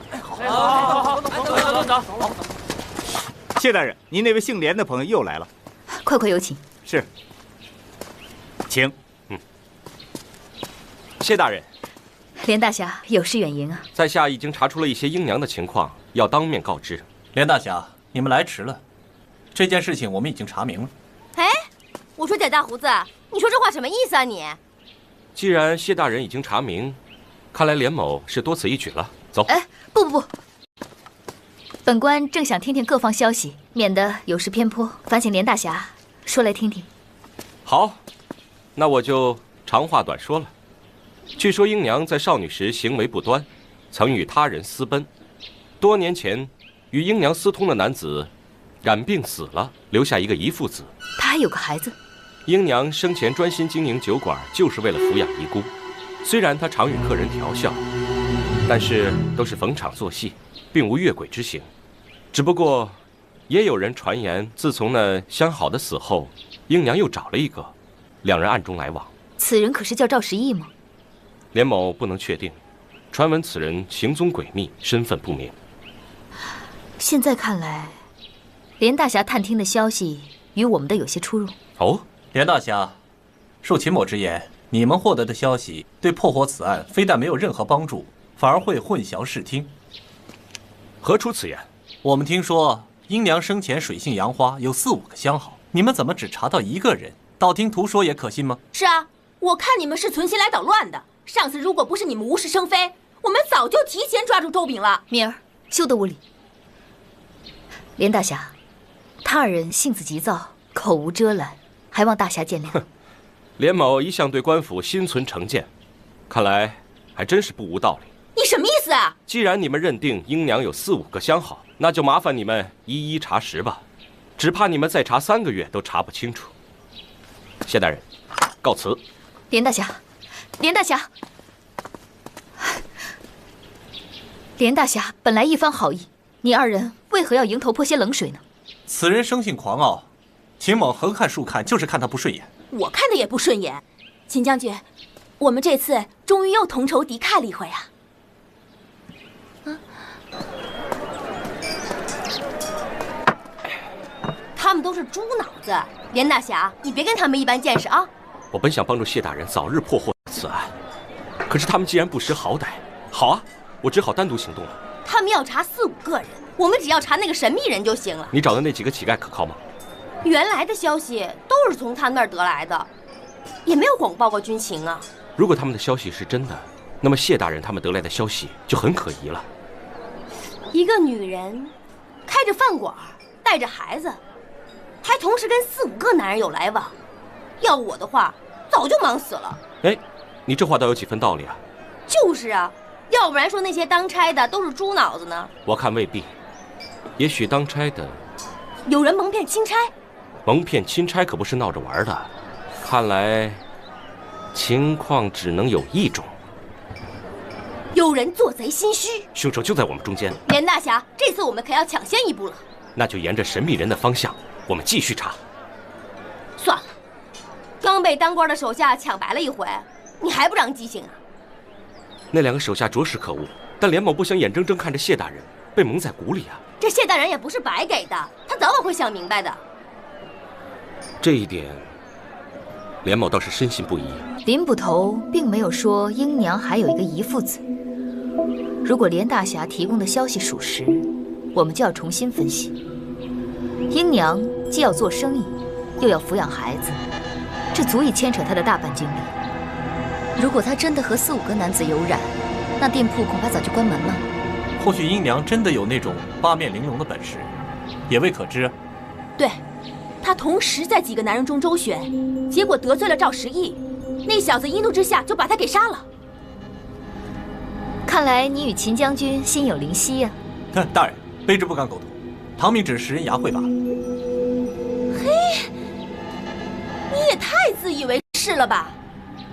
好，走。谢大人，您那位姓连的朋友又来了，快有请。是，请。谢大人，连大侠有失远迎啊。在下已经查出了一些英娘的情况，要当面告知。连大侠，你们来迟了，这件事情我们已经查明了。哎，我说贾大胡子，你说这话什么意思啊你？既然谢大人已经查明，看来连某是多此一举了。走。哎，不，本官正想听听各方消息，免得有失偏颇，烦请连大侠说来听听。好，那我就长话短说了。据说英娘在少女时行为不端，曾与他人私奔。多年前，与英娘私通的男子染病死了，留下一个遗腹子。他还有个孩子。英娘生前专心经营酒馆，就是为了抚养遗孤。虽然她常与客人调笑，但是都是逢场作戏，并无越轨之行。只不过，也有人传言，自从那相好的死后，英娘又找了一个，两人暗中来往。此人可是叫赵时义吗？连某不能确定，传闻此人行踪诡秘，身份不明。现在看来，连大侠探听的消息与我们的有些出入。哦，连大侠，恕秦某直言，你们获得的消息对破获此案非但没有任何帮助，反而会混淆视听。何出此言？我们听说英娘生前水性杨花，有4、5个相好，你们怎么只查到一个人？道听途说也可信吗？是啊，我看你们是存心来捣乱的。上次如果不是你们无事生非，我们早就提前抓住周炳了。敏儿，休得无礼。连大侠，他二人性子急躁，口无遮拦，还望大侠见谅。连某一向对官府心存成见，看来还真是不无道理。你什么意思啊？既然你们认定英娘有4、5个相好，那就麻烦你们一一查实吧。只怕你们再查3个月都查不清楚。谢大人，告辞。连大侠，连大侠，连大侠本来一番好意，你二人为何要迎头泼些冷水呢？此人生性狂傲，秦某横看竖看就是看他不顺眼。我看的也不顺眼。秦将军，我们这次终于又同仇敌忾了一回啊！他们都是猪脑子，连大侠，你别跟他们一般见识啊！我本想帮助谢大人早日破获此案，可是他们既然不识好歹，好啊，我只好单独行动了。他们要查4、5个人，我们只要查那个神秘人就行了。你找的那几个乞丐可靠吗？原来的消息都是从他那儿得来的，也没有谎报过军情啊。如果他们的消息是真的，那么谢大人他们得来的消息就很可疑了。一个女人开着饭馆，带着孩子，还同时跟4、5个男人有来往，要我的话，早就忙死了。哎，你这话倒有几分道理啊。就是啊，要不然说那些当差的都是猪脑子呢？我看未必，也许当差的有人蒙骗钦差。蒙骗钦差可不是闹着玩的，看来情况只能有一种。有人做贼心虚，凶手就在我们中间。连大侠，这次我们可要抢先一步了。那就沿着神秘人的方向，我们继续查。算了，刚被当官的手下抢白了一回，你还不长记性啊？那2个手下着实可恶，但连某不想眼睁睁看着谢大人被蒙在鼓里啊。这谢大人也不是白给的，他早晚会想明白的。这一点，连某倒是深信不疑。林捕头并没有说英娘还有一个遗腹子，如果连大侠提供的消息属实，我们就要重新分析。英娘既要做生意，又要抚养孩子，这足以牵扯她的大半精力。如果她真的和4、5个男子有染，那店铺恐怕早就关门了。或许英娘真的有那种八面玲珑的本事，也未可知。对，她同时在几个男人中周旋，结果得罪了赵时义，那小子一怒之下就把他给杀了。看来你与秦将军心有灵犀呀。大人，卑职不敢苟同，唐明只是食人牙慧罢了。嘿，你也太自以为是了吧！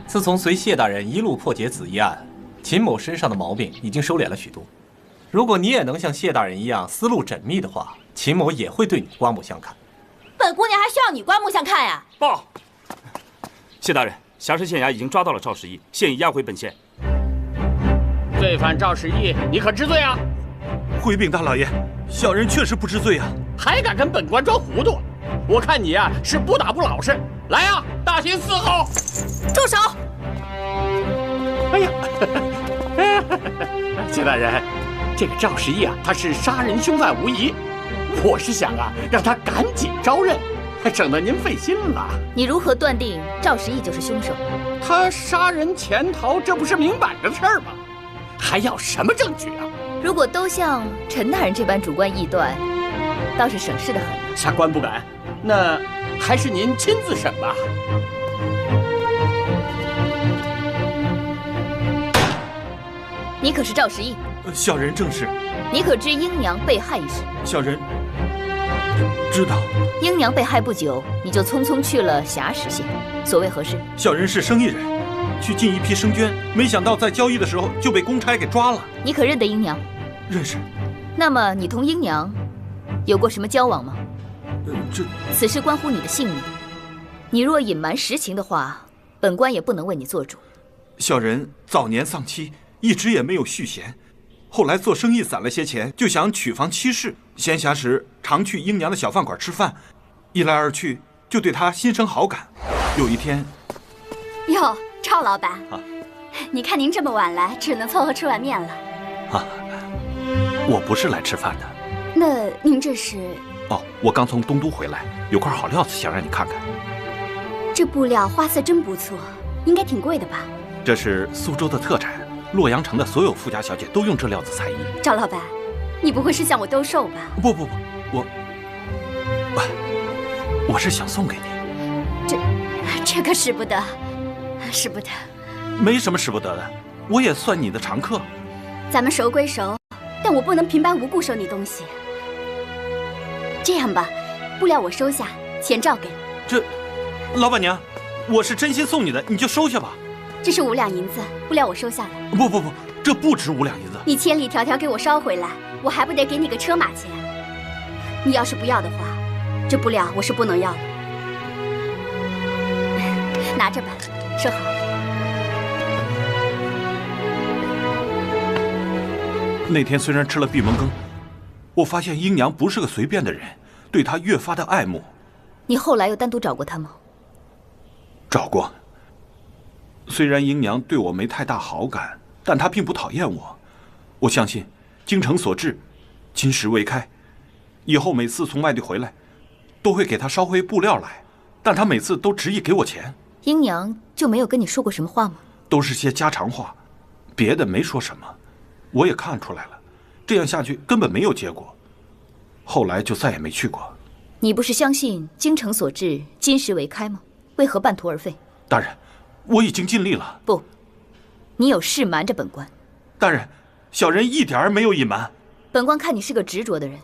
自从随谢大人一路破解子义案，秦某身上的毛病已经收敛了许多。如果你也能像谢大人一样思路缜密的话，秦某也会对你刮目相看。本姑娘还需要你刮目相看呀？报，谢大人，侠士县衙已经抓到了赵时义，现已押回本县。罪犯赵时义，你可知罪啊？回禀大老爷，小人确实不知罪啊！还敢跟本官装糊涂？我看你啊是不打不老实。来呀，大刑伺候！住手！哎呀，谢大人，这个赵时义啊，他是杀人凶犯无疑。我是想啊，让他赶紧招认，省得您费心了。你如何断定赵时义就是凶手？他杀人潜逃，这不是明摆着的事儿吗？还要什么证据啊？如果都像陈大人这般主观臆断，倒是省事的很。下官不敢，那还是您亲自审吧。你可是赵时义？小人正是。你可知英娘被害一事？小人知道。英娘被害不久，你就匆匆去了霞石县，所谓何事？小人是生意人，去进一批生绢，没想到在交易的时候就被公差给抓了。你可认得英娘？认识。那么你同英娘有过什么交往吗？此事关乎你的性命，你若隐瞒实情的话，本官也不能为你做主。小人早年丧妻，一直也没有续弦，后来做生意攒了些钱，就想娶房妻室。闲暇时常去英娘的小饭馆吃饭，一来二去就对她心生好感。有一天，哟，赵老板，你看您这么晚来，只能凑合吃碗面了。我不是来吃饭的。那您这是？我刚从东都回来，有块好料子想让你看看。这布料花色真不错，应该挺贵的吧？这是苏州的特产，洛阳城的所有富家小姐都用这料子裁衣。赵老板，你不会是向我兜售吧？不，我是想送给你。这可使不得，使不得。没什么使不得的，我也算你的常客。咱们熟归熟，但我不能平白无故收你东西。这样吧，布料我收下，钱照给。老板娘，我是真心送你的，你就收下吧。这是5两银子，布料我收下了。不，这不值5两银子。你千里迢迢给我捎回来，我还不得给你个车马钱？你要是不要的话，这布料我是不能要的。拿着吧，收好。那天虽然吃了闭门羹，我发现英娘不是个随便的人，对她越发的爱慕。你后来又单独找过她吗？找过。虽然英娘对我没太大好感，但她并不讨厌我。我相信京城所至，金石未开。以后每次从外地回来，都会给她捎回布料来，但她每次都执意给我钱。英娘就没有跟你说过什么话吗？都是些家常话，别的没说什么。我也看出来了，这样下去根本没有结果。后来就再也没去过。你不是相信京城所至，金石为开吗？为何半途而废？大人，我已经尽力了。不，你有事瞒着本官。大人，小人一点儿没有隐瞒。本官看你是个执着的人，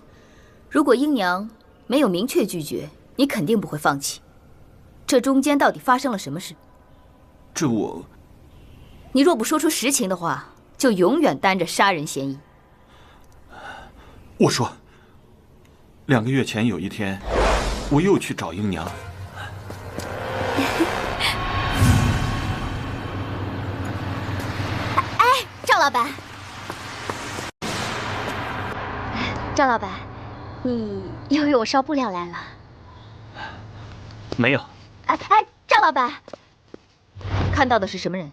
如果英娘没有明确拒绝，你肯定不会放弃。这中间到底发生了什么事？你若不说出实情的话，就永远担着杀人嫌疑。我说，2个月前有一天，我又去找英娘。哎，赵老板，赵老板，你又为我捎布料来了？没有。哎，赵老板，看到的是什么人？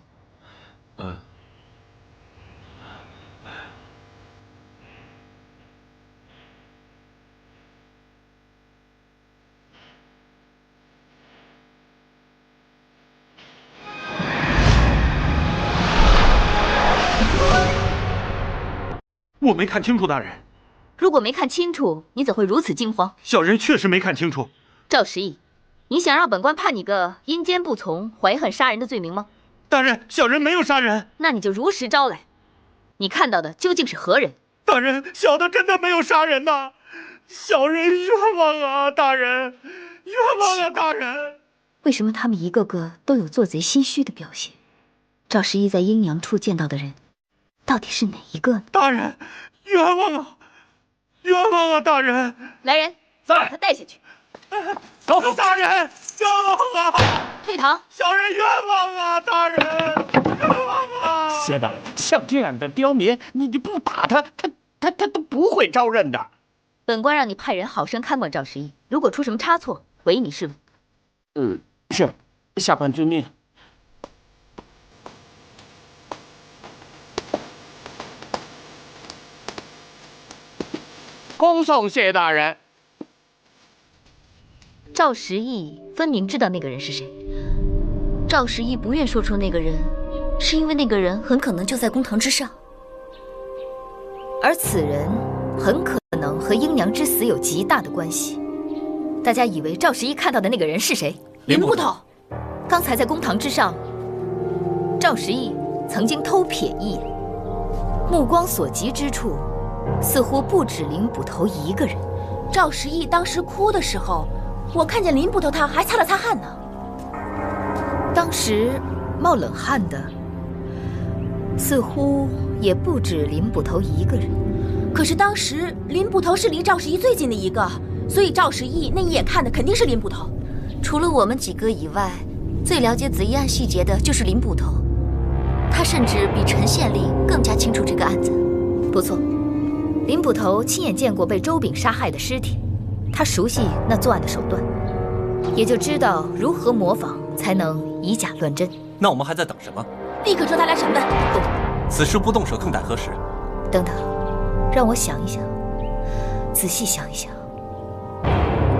我没看清楚，大人。如果没看清楚，你怎会如此惊慌？小人确实没看清楚。赵时义，你想让本官判你个阴间不从、怀恨杀人的罪名吗？大人，小人没有杀人。那你就如实招来。你看到的究竟是何人？大人，小的真的没有杀人呐，小人冤枉啊，大人，冤枉啊，大人。为什么他们一个个都有做贼心虚的表现？赵时义在阴阳处见到的人，到底是哪一个呢？大人，冤枉啊，冤枉啊，大人！来人，把他带下去。走，大人，冤枉啊！退堂。小人冤枉啊，大人，冤枉啊！谢大人，像这样的刁民，你不打他，他都不会招认的。本官让你派人好生看管赵时义，如果出什么差错，唯你是问。是，下官遵命。恭送谢大人。赵时义分明知道那个人是谁，赵时义不愿说出那个人，是因为那个人很可能就在公堂之上，而此人很可能和阴阳之死有极大的关系。大家以为赵时义看到的那个人是谁？林捕头。刚才在公堂之上，赵时义曾经偷瞥一眼，目光所及之处，似乎不止林捕头一个人。赵时义当时哭的时候，我看见林捕头他还擦了擦汗呢。当时冒冷汗的，似乎也不止林捕头一个人。可是当时林捕头是离赵时义最近的一个，所以赵时义那一眼看的肯定是林捕头。除了我们几个以外，最了解紫衣案细节的就是林捕头，他甚至比陈县令更加清楚这个案子。不错，林捕头亲眼见过被周炳杀害的尸体，他熟悉那作案的手段，也就知道如何模仿才能以假乱真。那我们还在等什么？立刻抓他来审问。不，此时不动手更待何时？等等，让我想一想，仔细想一想。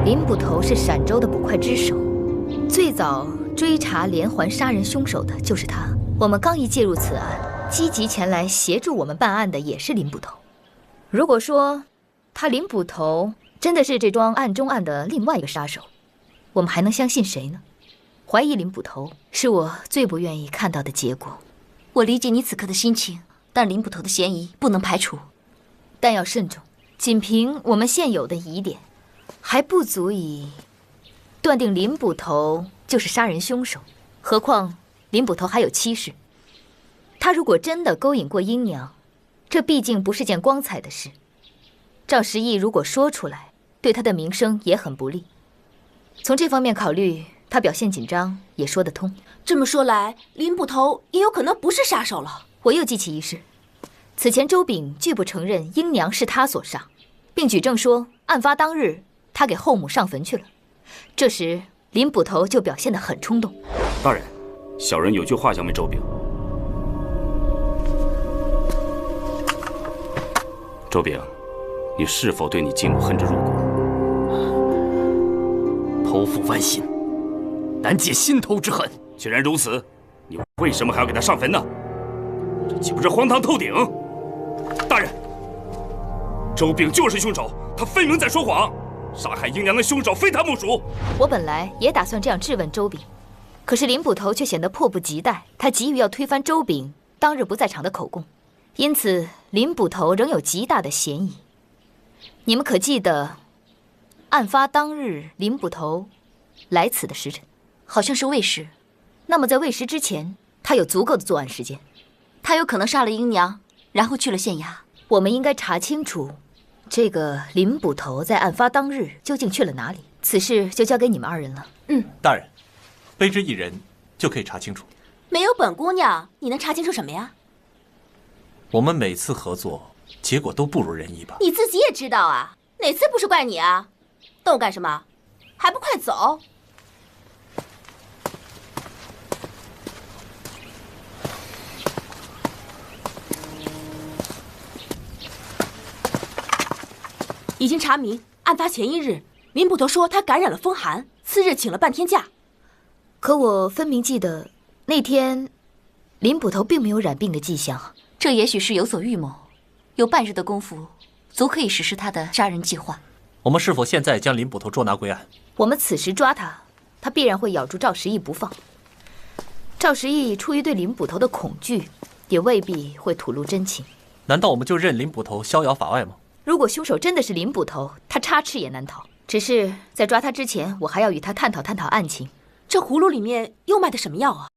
林捕头是陕州的捕快之首，最早追查连环杀人凶手的就是他。我们刚一介入此案，积极前来协助我们办案的也是林捕头。如果说他林捕头真的是这桩案中案的另外一个杀手，我们还能相信谁呢？怀疑林捕头是我最不愿意看到的结果。我理解你此刻的心情，但林捕头的嫌疑不能排除，但要慎重。仅凭我们现有的疑点，还不足以断定林捕头就是杀人凶手。何况林捕头还有妻室，他如果真的勾引过阴阳，这毕竟不是件光彩的事。赵时义如果说出来，对他的名声也很不利。从这方面考虑，他表现紧张也说得通。这么说来，林捕头也有可能不是杀手了。我又记起一事，此前周炳拒不承认阴娘是他所杀，并举证说案发当日他给后母上坟去了。这时林捕头就表现得很冲动。大人，小人有句话想问周炳。周炳，你是否对你继母恨之入骨？剖腹剜心，难解心头之恨。既然如此，你为什么还要给他上坟呢？这岂不是荒唐透顶？大人，周炳就是凶手，他分明在说谎。杀害英娘的凶手非他莫属。我本来也打算这样质问周炳，可是林捕头却显得迫不及待，他急于要推翻周炳当日不在场的口供，因此林捕头仍有极大的嫌疑。你们可记得案发当日林捕头来此的时辰？好像是未时。那么在未时之前，他有足够的作案时间。他有可能杀了英娘，然后去了县衙。我们应该查清楚这个林捕头在案发当日究竟去了哪里。此事就交给你们二人了。大人，卑职一人就可以查清楚。没有本姑娘，你能查清楚什么呀？我们每次合作，结果都不如人意吧？你自己也知道啊，哪次不是怪你啊？瞪我干什么？还不快走！已经查明，案发前一日，林捕头说他感染了风寒，次日请了半天假。可我分明记得那天林捕头并没有染病的迹象。这也许是有所预谋。有半日的功夫，足可以实施他的杀人计划。我们是否现在将林捕头捉拿归案？我们此时抓他，他必然会咬住赵时义不放。赵时义出于对林捕头的恐惧，也未必会吐露真情。难道我们就任林捕头逍遥法外吗？如果凶手真的是林捕头，他插翅也难逃。只是在抓他之前，我还要与他探讨探讨案情。这葫芦里面又卖的什么药啊？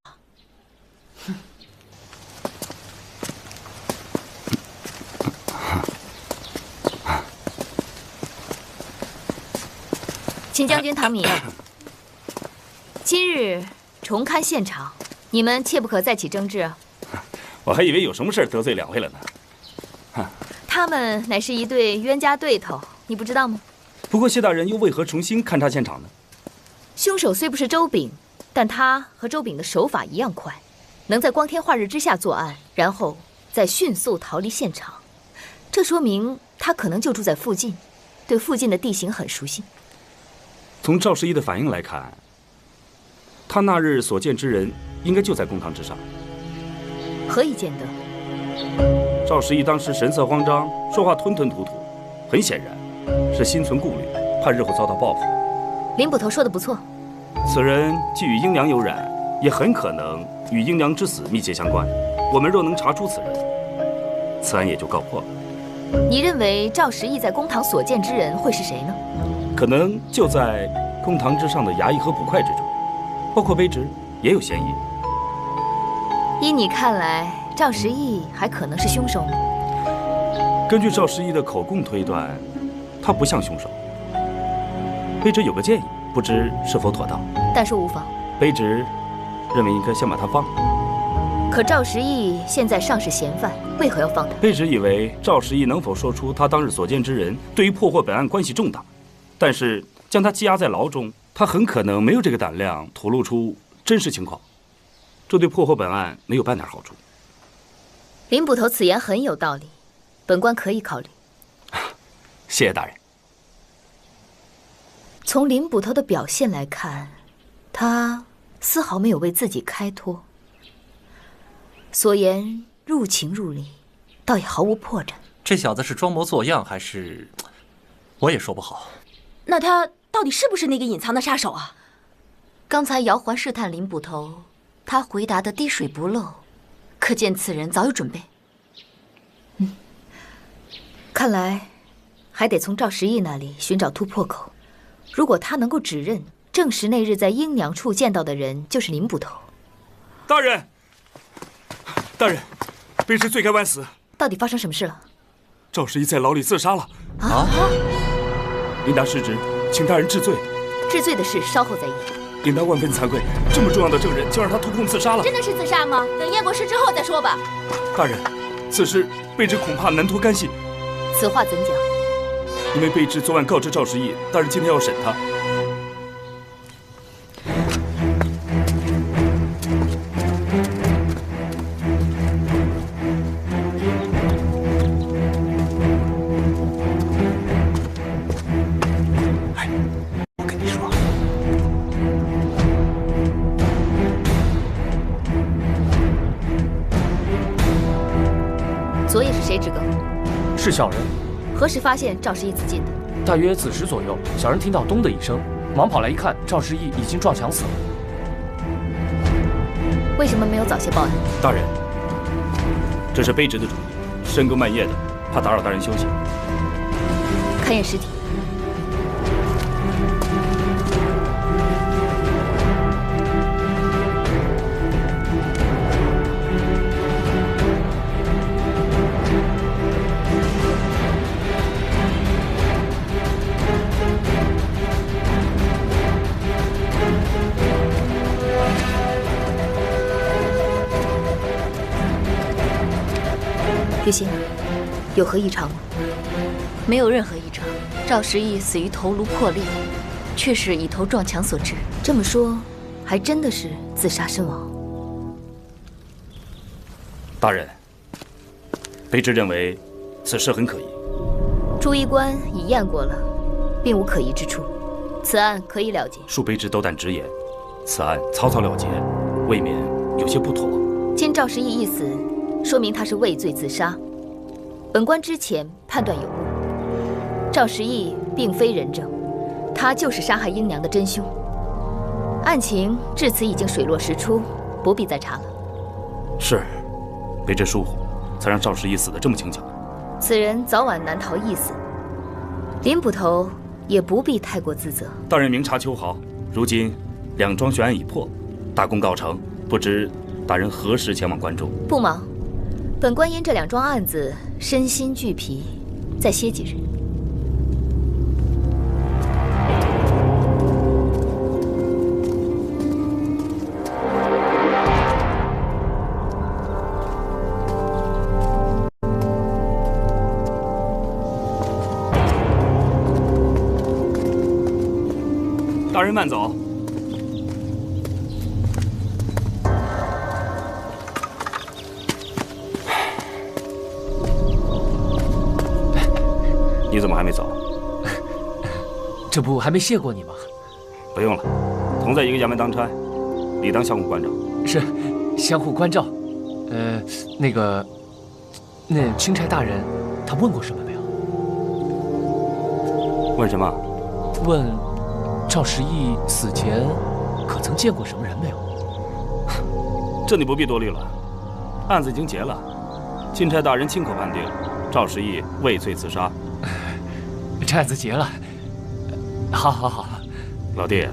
秦将军唐敏，今日重勘现场，你们切不可再起争执啊！我还以为有什么事得罪两位了呢。他们乃是一对冤家对头，你不知道吗？不过谢大人又为何重新勘察现场呢？凶手虽不是周炳，但他和周炳的手法一样快，能在光天化日之下作案，然后再迅速逃离现场。这说明他可能就住在附近，对附近的地形很熟悉。从赵时义的反应来看，他那日所见之人应该就在公堂之上。何以见得？赵时义当时神色慌张，说话吞吞吐吐，很显然是心存顾虑，怕日后遭到报复。林捕头说的不错，此人既与英娘有染，也很可能与英娘之死密切相关。我们若能查出此人，此案也就告破了。你认为赵时义在公堂所见之人会是谁呢？可能就在公堂之上的衙役和捕快之中，包括卑职也有嫌疑。依你看来，赵时义还可能是凶手吗？根据赵时义的口供推断，他不像凶手。卑职有个建议，不知是否妥当？但说无妨。卑职认为应该先把他放了。可赵时义现在尚是嫌犯，为何要放他？卑职以为赵时义能否说出他当日所见之人对于破获本案关系重大，但是将他羁押在牢中，他很可能没有这个胆量吐露出真实情况，这对破获本案没有半点好处。林捕头此言很有道理，本官可以考虑。谢谢大人。从林捕头的表现来看，他丝毫没有为自己开脱，所言入情入理，倒也毫无破绽。这小子是装模作样，还是……我也说不好。那他到底是不是那个隐藏的杀手啊？刚才姚环试探林捕头，他回答的滴水不漏，可见此人早有准备。看来还得从赵时义那里寻找突破口。如果他能够指认，证实那日在英娘处见到的人就是林捕头。大人，大人，卑职罪该万死。到底发生什么事了？赵时义在牢里自杀了。啊！琳达失职，请大人治罪。治罪的事稍后再议。琳达万分惭愧，这么重要的证人就让他突控自杀了。真的是自杀吗？等验过尸之后再说吧。大人，此事卑职恐怕难脱干系。此话怎讲？因为卑职昨晚告知赵时义，大人今天要审他。我跟你说，昨夜是谁值更？是小人。何时发现赵时义自尽的？大约子时左右，小人听到咚的一声，忙跑来一看，赵时义已经撞墙死了。为什么没有早些报案？大人，这是卑职的主意，深更半夜的，怕打扰大人休息。勘验尸体。月心，有何异常吗？没有任何异常。赵时义死于头颅破裂，却是以头撞墙所致。这么说，还真的是自杀身亡。大人，卑职认为此事很可疑。朱医官已验过了，并无可疑之处，此案可以了结。恕卑职斗胆直言，此案草草了结，未免有些不妥。今赵时义一死，说明他是畏罪自杀。本官之前判断有误，赵时义并非人证，他就是杀害英娘的真凶。案情至此已经水落石出，不必再查了。是，被这疏忽，才让赵时义死得这么轻巧。此人早晚难逃一死，林捕头也不必太过自责。大人明察秋毫，如今两桩悬案已破，大功告成，不知大人何时前往关中？不忙，本官因这两桩案子身心俱疲，再歇几日。大人慢走。你怎么还没走？这不还没谢过你吗？不用了，同在一个衙门当差，理当相互关照。是，相互关照。那钦差大人，他问过什么没有？问什么？问赵时义死前可曾见过什么人没有？这你不必多虑了，案子已经结了，钦差大人亲口判定赵时义畏罪自杀。这案子结了。好，老弟，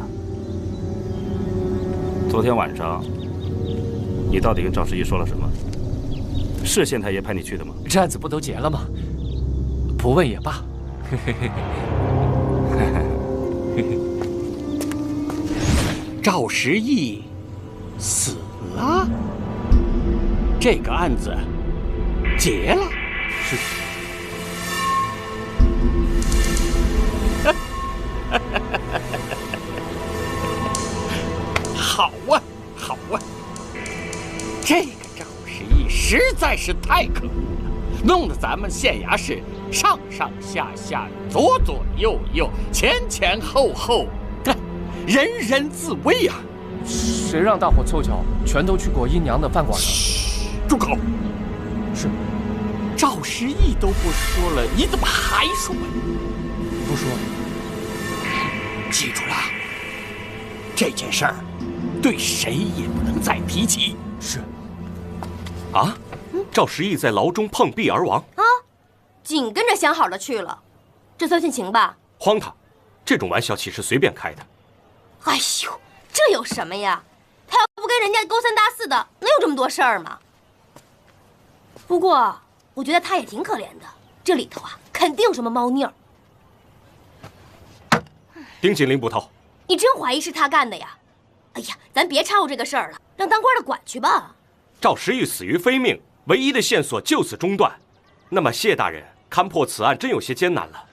昨天晚上你到底跟赵时义说了什么？是县太爷派你去的吗？这案子不都结了吗？不问也罢。赵时义死了，这个案子结了。是。好啊！这个赵时义实在是太可恶了，弄得咱们县衙是上上下下、左左右右、前后后，人人自危呀！谁让大伙凑巧全都去过英娘的饭馆呢？嘘，住口！是，赵时义都不说了，你怎么还说呀？不说。记住了，这件事儿对谁也不能再提起。是。啊？赵时义在牢中碰壁而亡啊？紧跟着想好了去了，这算殉情吧？荒唐！这种玩笑岂是随便开的？哎呦，这有什么呀？他要不跟人家勾三搭四的，能有这么多事儿吗？不过我觉得他也挺可怜的，这里头啊，肯定有什么猫腻儿。盯紧林捕头！你真怀疑是他干的呀？哎呀，咱别掺和这个事儿了，让当官的管去吧。赵时义死于非命，唯一的线索就此中断。那么谢大人勘破此案真有些艰难了，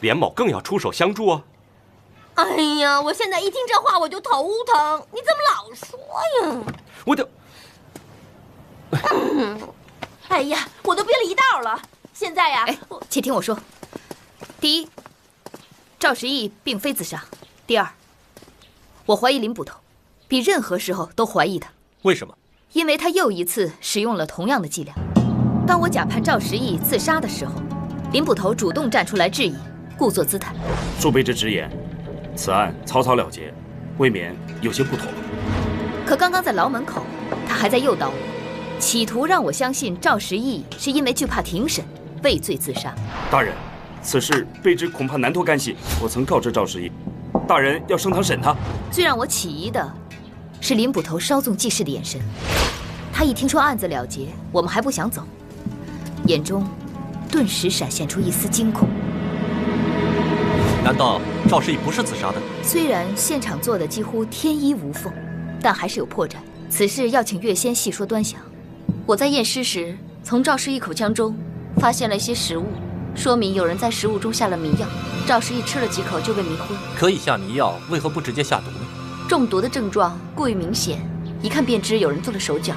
连某更要出手相助啊。哎呀，我现在一听这话我就头疼，你怎么老说呀？我就……哎呀，我都憋了一道了。现在呀，且听我说。第一，赵时义并非自杀。第二，我怀疑林捕头，比任何时候都怀疑他。为什么？因为他又一次使用了同样的伎俩。当我假判赵时义自杀的时候，林捕头主动站出来质疑，故作姿态。恕卑职直言，此案草草了结，未免有些不妥。可刚刚在牢门口，他还在诱导我，企图让我相信赵时义是因为惧怕庭审，畏罪自杀。大人，此事卑职恐怕难脱干系。我曾告知赵时义，大人要升堂审他。最让我起疑的是林捕头稍纵即逝的眼神。他一听说案子了结，我们还不想走，眼中顿时闪现出一丝惊恐。难道赵时义不是自杀的？虽然现场做的几乎天衣无缝，但还是有破绽。此事要请月仙细说端详。我在验尸时，从赵时义口腔中发现了一些食物，说明有人在食物中下了迷药。赵时义吃了几口就被迷昏。可以下迷药，为何不直接下毒呢？中毒的症状过于明显，一看便知有人做了手脚。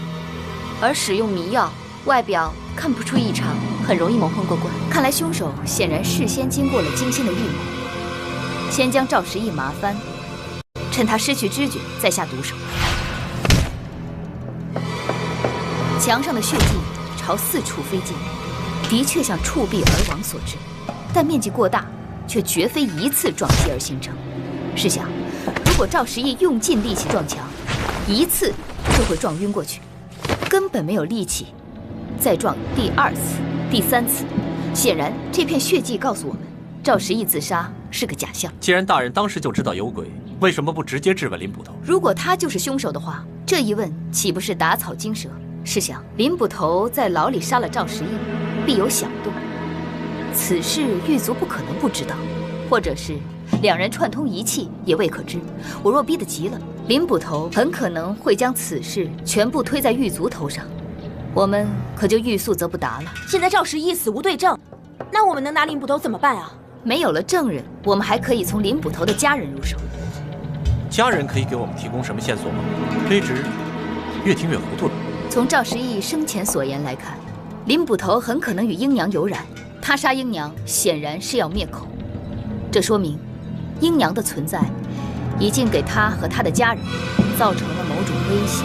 而使用迷药，外表看不出异常，很容易蒙混过关。看来凶手显然事先经过了精心的预谋，先将赵时义麻翻，趁他失去知觉再下毒手。墙上的血迹朝四处飞溅，的确像触壁而亡所致，但面积过大，却绝非一次撞击而形成。试想，如果赵时义用尽力气撞墙，一次就会撞晕过去，根本没有力气再撞第2次、第3次。显然，这片血迹告诉我们，赵时义自杀是个假象。既然大人当时就知道有鬼，为什么不直接质问林捕头？如果他就是凶手的话，这一问岂不是打草惊蛇？试想，林捕头在牢里杀了赵时义，必有响动，此事狱卒不可能不知道，或者是两人串通一气，也未可知。我若逼得急了，林捕头很可能会将此事全部推在狱卒头上，我们可就欲速则不达了。现在赵时义死无对证，那我们能拿林捕头怎么办啊？没有了证人，我们还可以从林捕头的家人入手。家人可以给我们提供什么线索吗？卑职越听越糊涂了。从赵时义生前所言来看，林捕头很可能与英娘有染，他杀英娘显然是要灭口。这说明，英娘的存在已经给他和他的家人造成了某种威胁。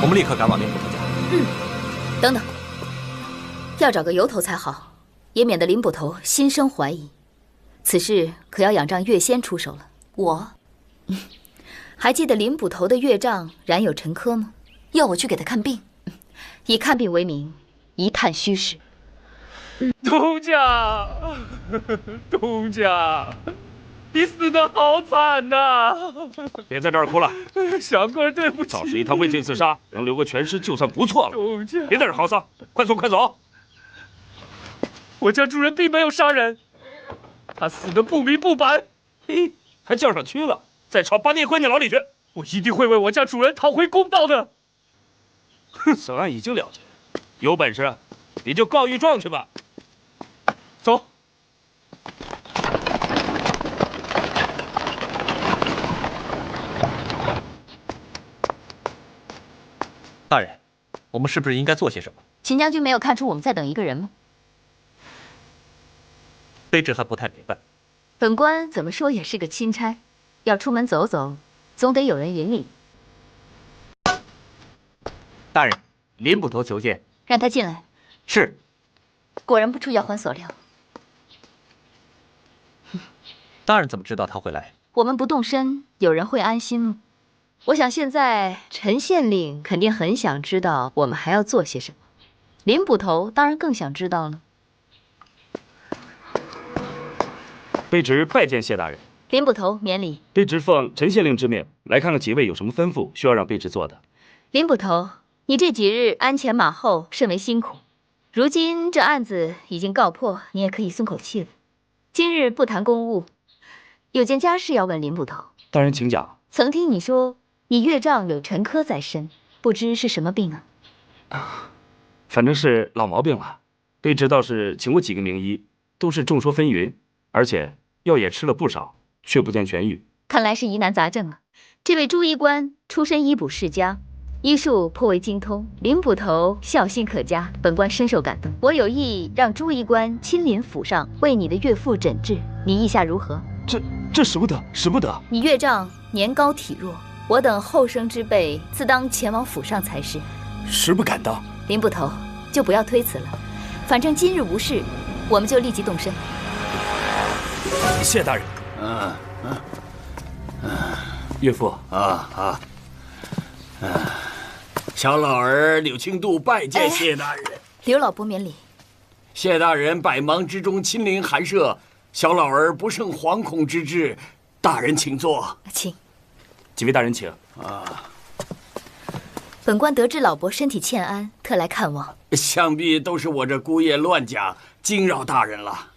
我们立刻赶往林捕头家。等等，要找个由头才好，也免得林捕头心生怀疑。此事可要仰仗岳仙出手了。我，还记得林捕头的岳丈冉有陈科吗？要我去给他看病？以看病为名，一探虚实。东家，东家，你死得好惨呐！别在这儿哭了，祥哥，对不起。赵时义他畏罪自杀，能留个全尸就算不错了。东家，别在这儿嚎丧，快走快走！我家主人并没有杀人，他死得不明不白。嘿，还叫上去了，再吵把你也关进牢里去！我一定会为我家主人讨回公道的。此案已经了结，有本事你就告御状去吧。走。大人，我们是不是应该做些什么？秦将军没有看出我们在等一个人吗？卑职还不太明白。本官怎么说也是个钦差，要出门走走，总得有人引领。大人，林捕头求见。让他进来。是。果然不出姚环所料。大人怎么知道他会来？我们不动身，有人会安心吗？我想现在陈县令肯定很想知道我们还要做些什么，林捕头当然更想知道了。卑职拜见谢大人。林捕头免礼。卑职奉陈县令之命来看看几位有什么吩咐需要让卑职做的。林捕头，你这几日鞍前马后，甚为辛苦。如今这案子已经告破，你也可以松口气了。今日不谈公务，有件家事要问林捕头。大人请讲。曾听你说你岳丈有陈科在身，不知是什么病啊？反正是老毛病了。卑职倒是请过几个名医，都是众说纷纭，而且药也吃了不少，却不见痊愈。看来是疑难杂症啊。这位朱医官出身医卜世家，医术颇为精通，林捕头孝心可嘉，本官深受感动。我有意让朱医官亲临府上为你的岳父诊治，你意下如何？这使不得，使不得。你岳丈年高体弱，我等后生之辈自当前往府上才是。实不敢当。林捕头，就不要推辞了，反正今日无事，我们就立即动身。谢大人。岳父。小老儿柳青度拜见谢大人。刘老伯免礼。谢大人百忙之中亲临寒舍，小老儿不胜惶恐之至。大人请坐。请。几位大人请。本官得知老伯身体欠安，特来看望。想必都是我这姑爷乱讲，惊扰大人了。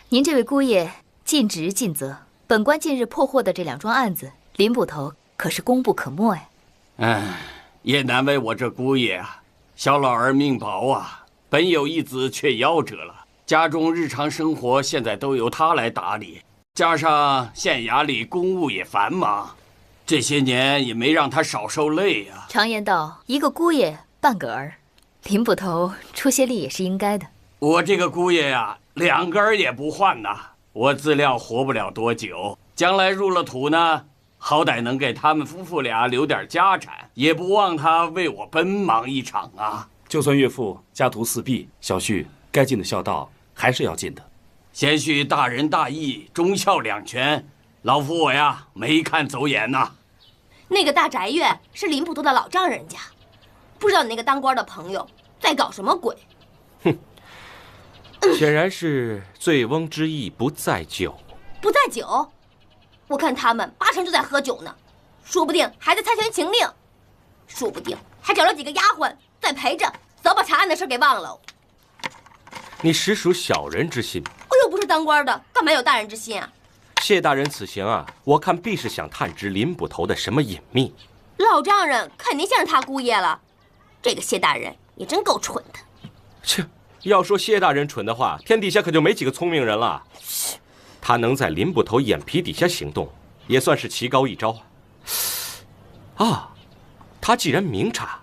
您这位姑爷尽职尽责，本官近日破获的这2桩案子，林捕头可是功不可没呀。也难为我这姑爷啊，小老儿命薄啊，本有一子却夭折了，家中日常生活现在都由他来打理，加上县衙里公务也繁忙，这些年也没让他少受累啊。常言道，一个姑爷半个儿，林捕头出些力也是应该的。我这个姑爷呀，2个儿也不换呐，我自料活不了多久，将来入了土呢，好歹能给他们夫妇俩留点家产，也不忘他为我奔忙一场啊。就算岳父家徒四壁，小婿该尽的孝道还是要尽的。贤婿大仁大义，忠孝两全，老夫我呀没看走眼呐。那个大宅院是林捕头的老丈人家，不知道你那个当官的朋友在搞什么鬼。哼，显然是醉翁之意不在酒。不在酒？我看他们八成就在喝酒呢，说不定还在猜拳请令，说不定还找了几个丫鬟在陪着，早把查案的事给忘了。你实属小人之心。我又不是当官的，干嘛有大人之心啊？谢大人此行啊，我看必是想探知林捕头的什么隐秘。老丈人肯定像是他姑爷了，这个谢大人也真够蠢的。切，要说谢大人蠢的话，天底下可就没几个聪明人了。他能在林捕头眼皮底下行动，也算是棋高一招啊。他既然明察，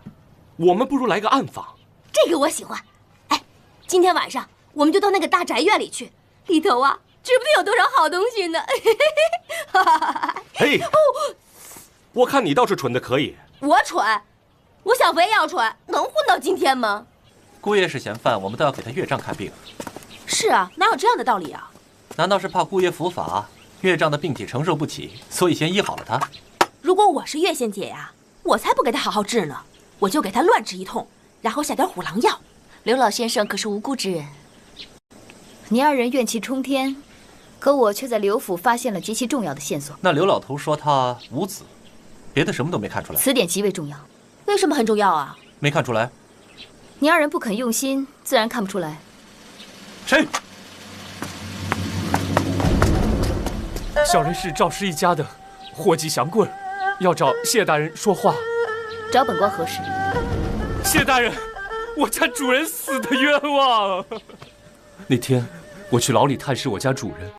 我们不如来个暗访。这个我喜欢。哎，今天晚上我们就到那个大宅院里去，里头啊，指不定有多少好东西呢。嘿，我看你倒是蠢的可以。我蠢？我小肥要蠢，能混到今天吗？姑爷是嫌犯，我们都要给他岳丈看病。是啊，哪有这样的道理啊？难道是怕姑爷伏法，岳丈的病体承受不起，所以先医好了他？如果我是岳仙姐呀，我才不给他好好治呢，我就给他乱治一通，然后下点虎狼药。刘老先生可是无辜之人，你二人怨气冲天，可我却在刘府发现了极其重要的线索。那刘老头说他无子，别的什么都没看出来。此点极为重要。为什么很重要啊？没看出来。你二人不肯用心，自然看不出来。谁？小人是赵氏一家的霍吉祥棍，要找谢大人说话。找本官何事？谢大人，我家主人死的冤枉。那天我去牢里探视我家主人，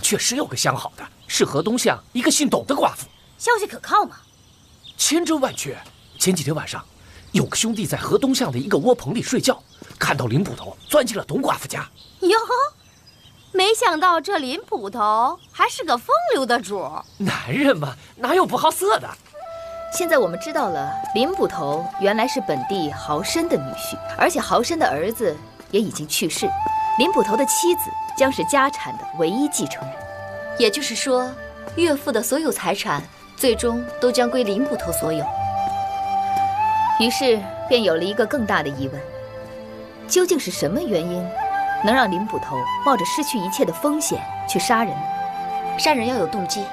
确实有个相好的，是河东巷一个姓董的寡妇。消息可靠吗？千真万确。前几天晚上，有个兄弟在河东巷的一个窝棚里睡觉，看到林捕头钻进了董寡妇家。哟，没想到这林捕头还是个风流的主。男人嘛，哪有不好色的？现在我们知道了，林捕头原来是本地豪绅的女婿，而且豪绅的儿子也已经去世，林捕头的妻子将是家产的唯一继承人。也就是说，岳父的所有财产最终都将归林捕头所有。于是便有了一个更大的疑问：究竟是什么原因，能让林捕头冒着失去一切的风险去杀人呢？杀人要有动机，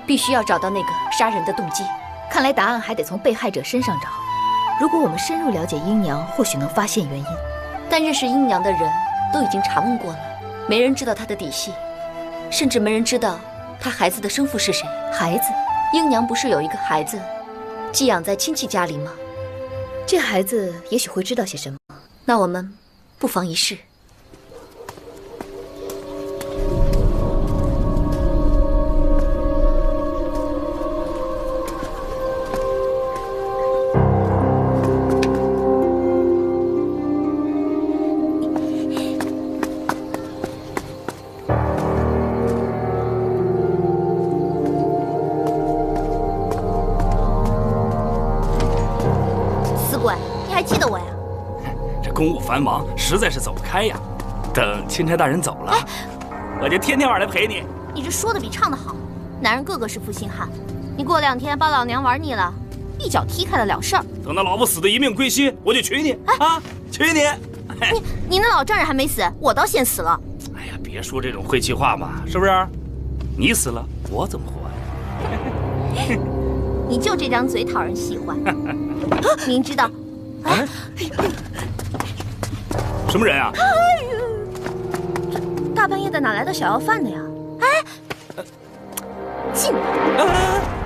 必须要找到那个杀人的动机。看来答案还得从被害者身上找。如果我们深入了解英娘，或许能发现原因。但认识英娘的人都已经查问过了，没人知道她的底细，甚至没人知道她孩子的生父是谁。孩子？英娘不是有一个孩子寄养在亲戚家里吗？这孩子也许会知道些什么。那我们不妨一试。公务繁忙，实在是走不开呀。等钦差大人走了，我就天天晚来陪你。你这说的比唱的好，男人个个是负心汉。你过2天把老娘玩腻了，一脚踢开了了事儿。等那老婆死的一命归西，我就娶你啊，娶你！你那老丈人还没死，我倒先死了。哎呀，别说这种晦气话嘛，是不是？你死了，我怎么活呀？你就这张嘴讨人喜欢。明知道。哎，什么人啊？大半夜的哪来的小要饭的呀？哎，进来！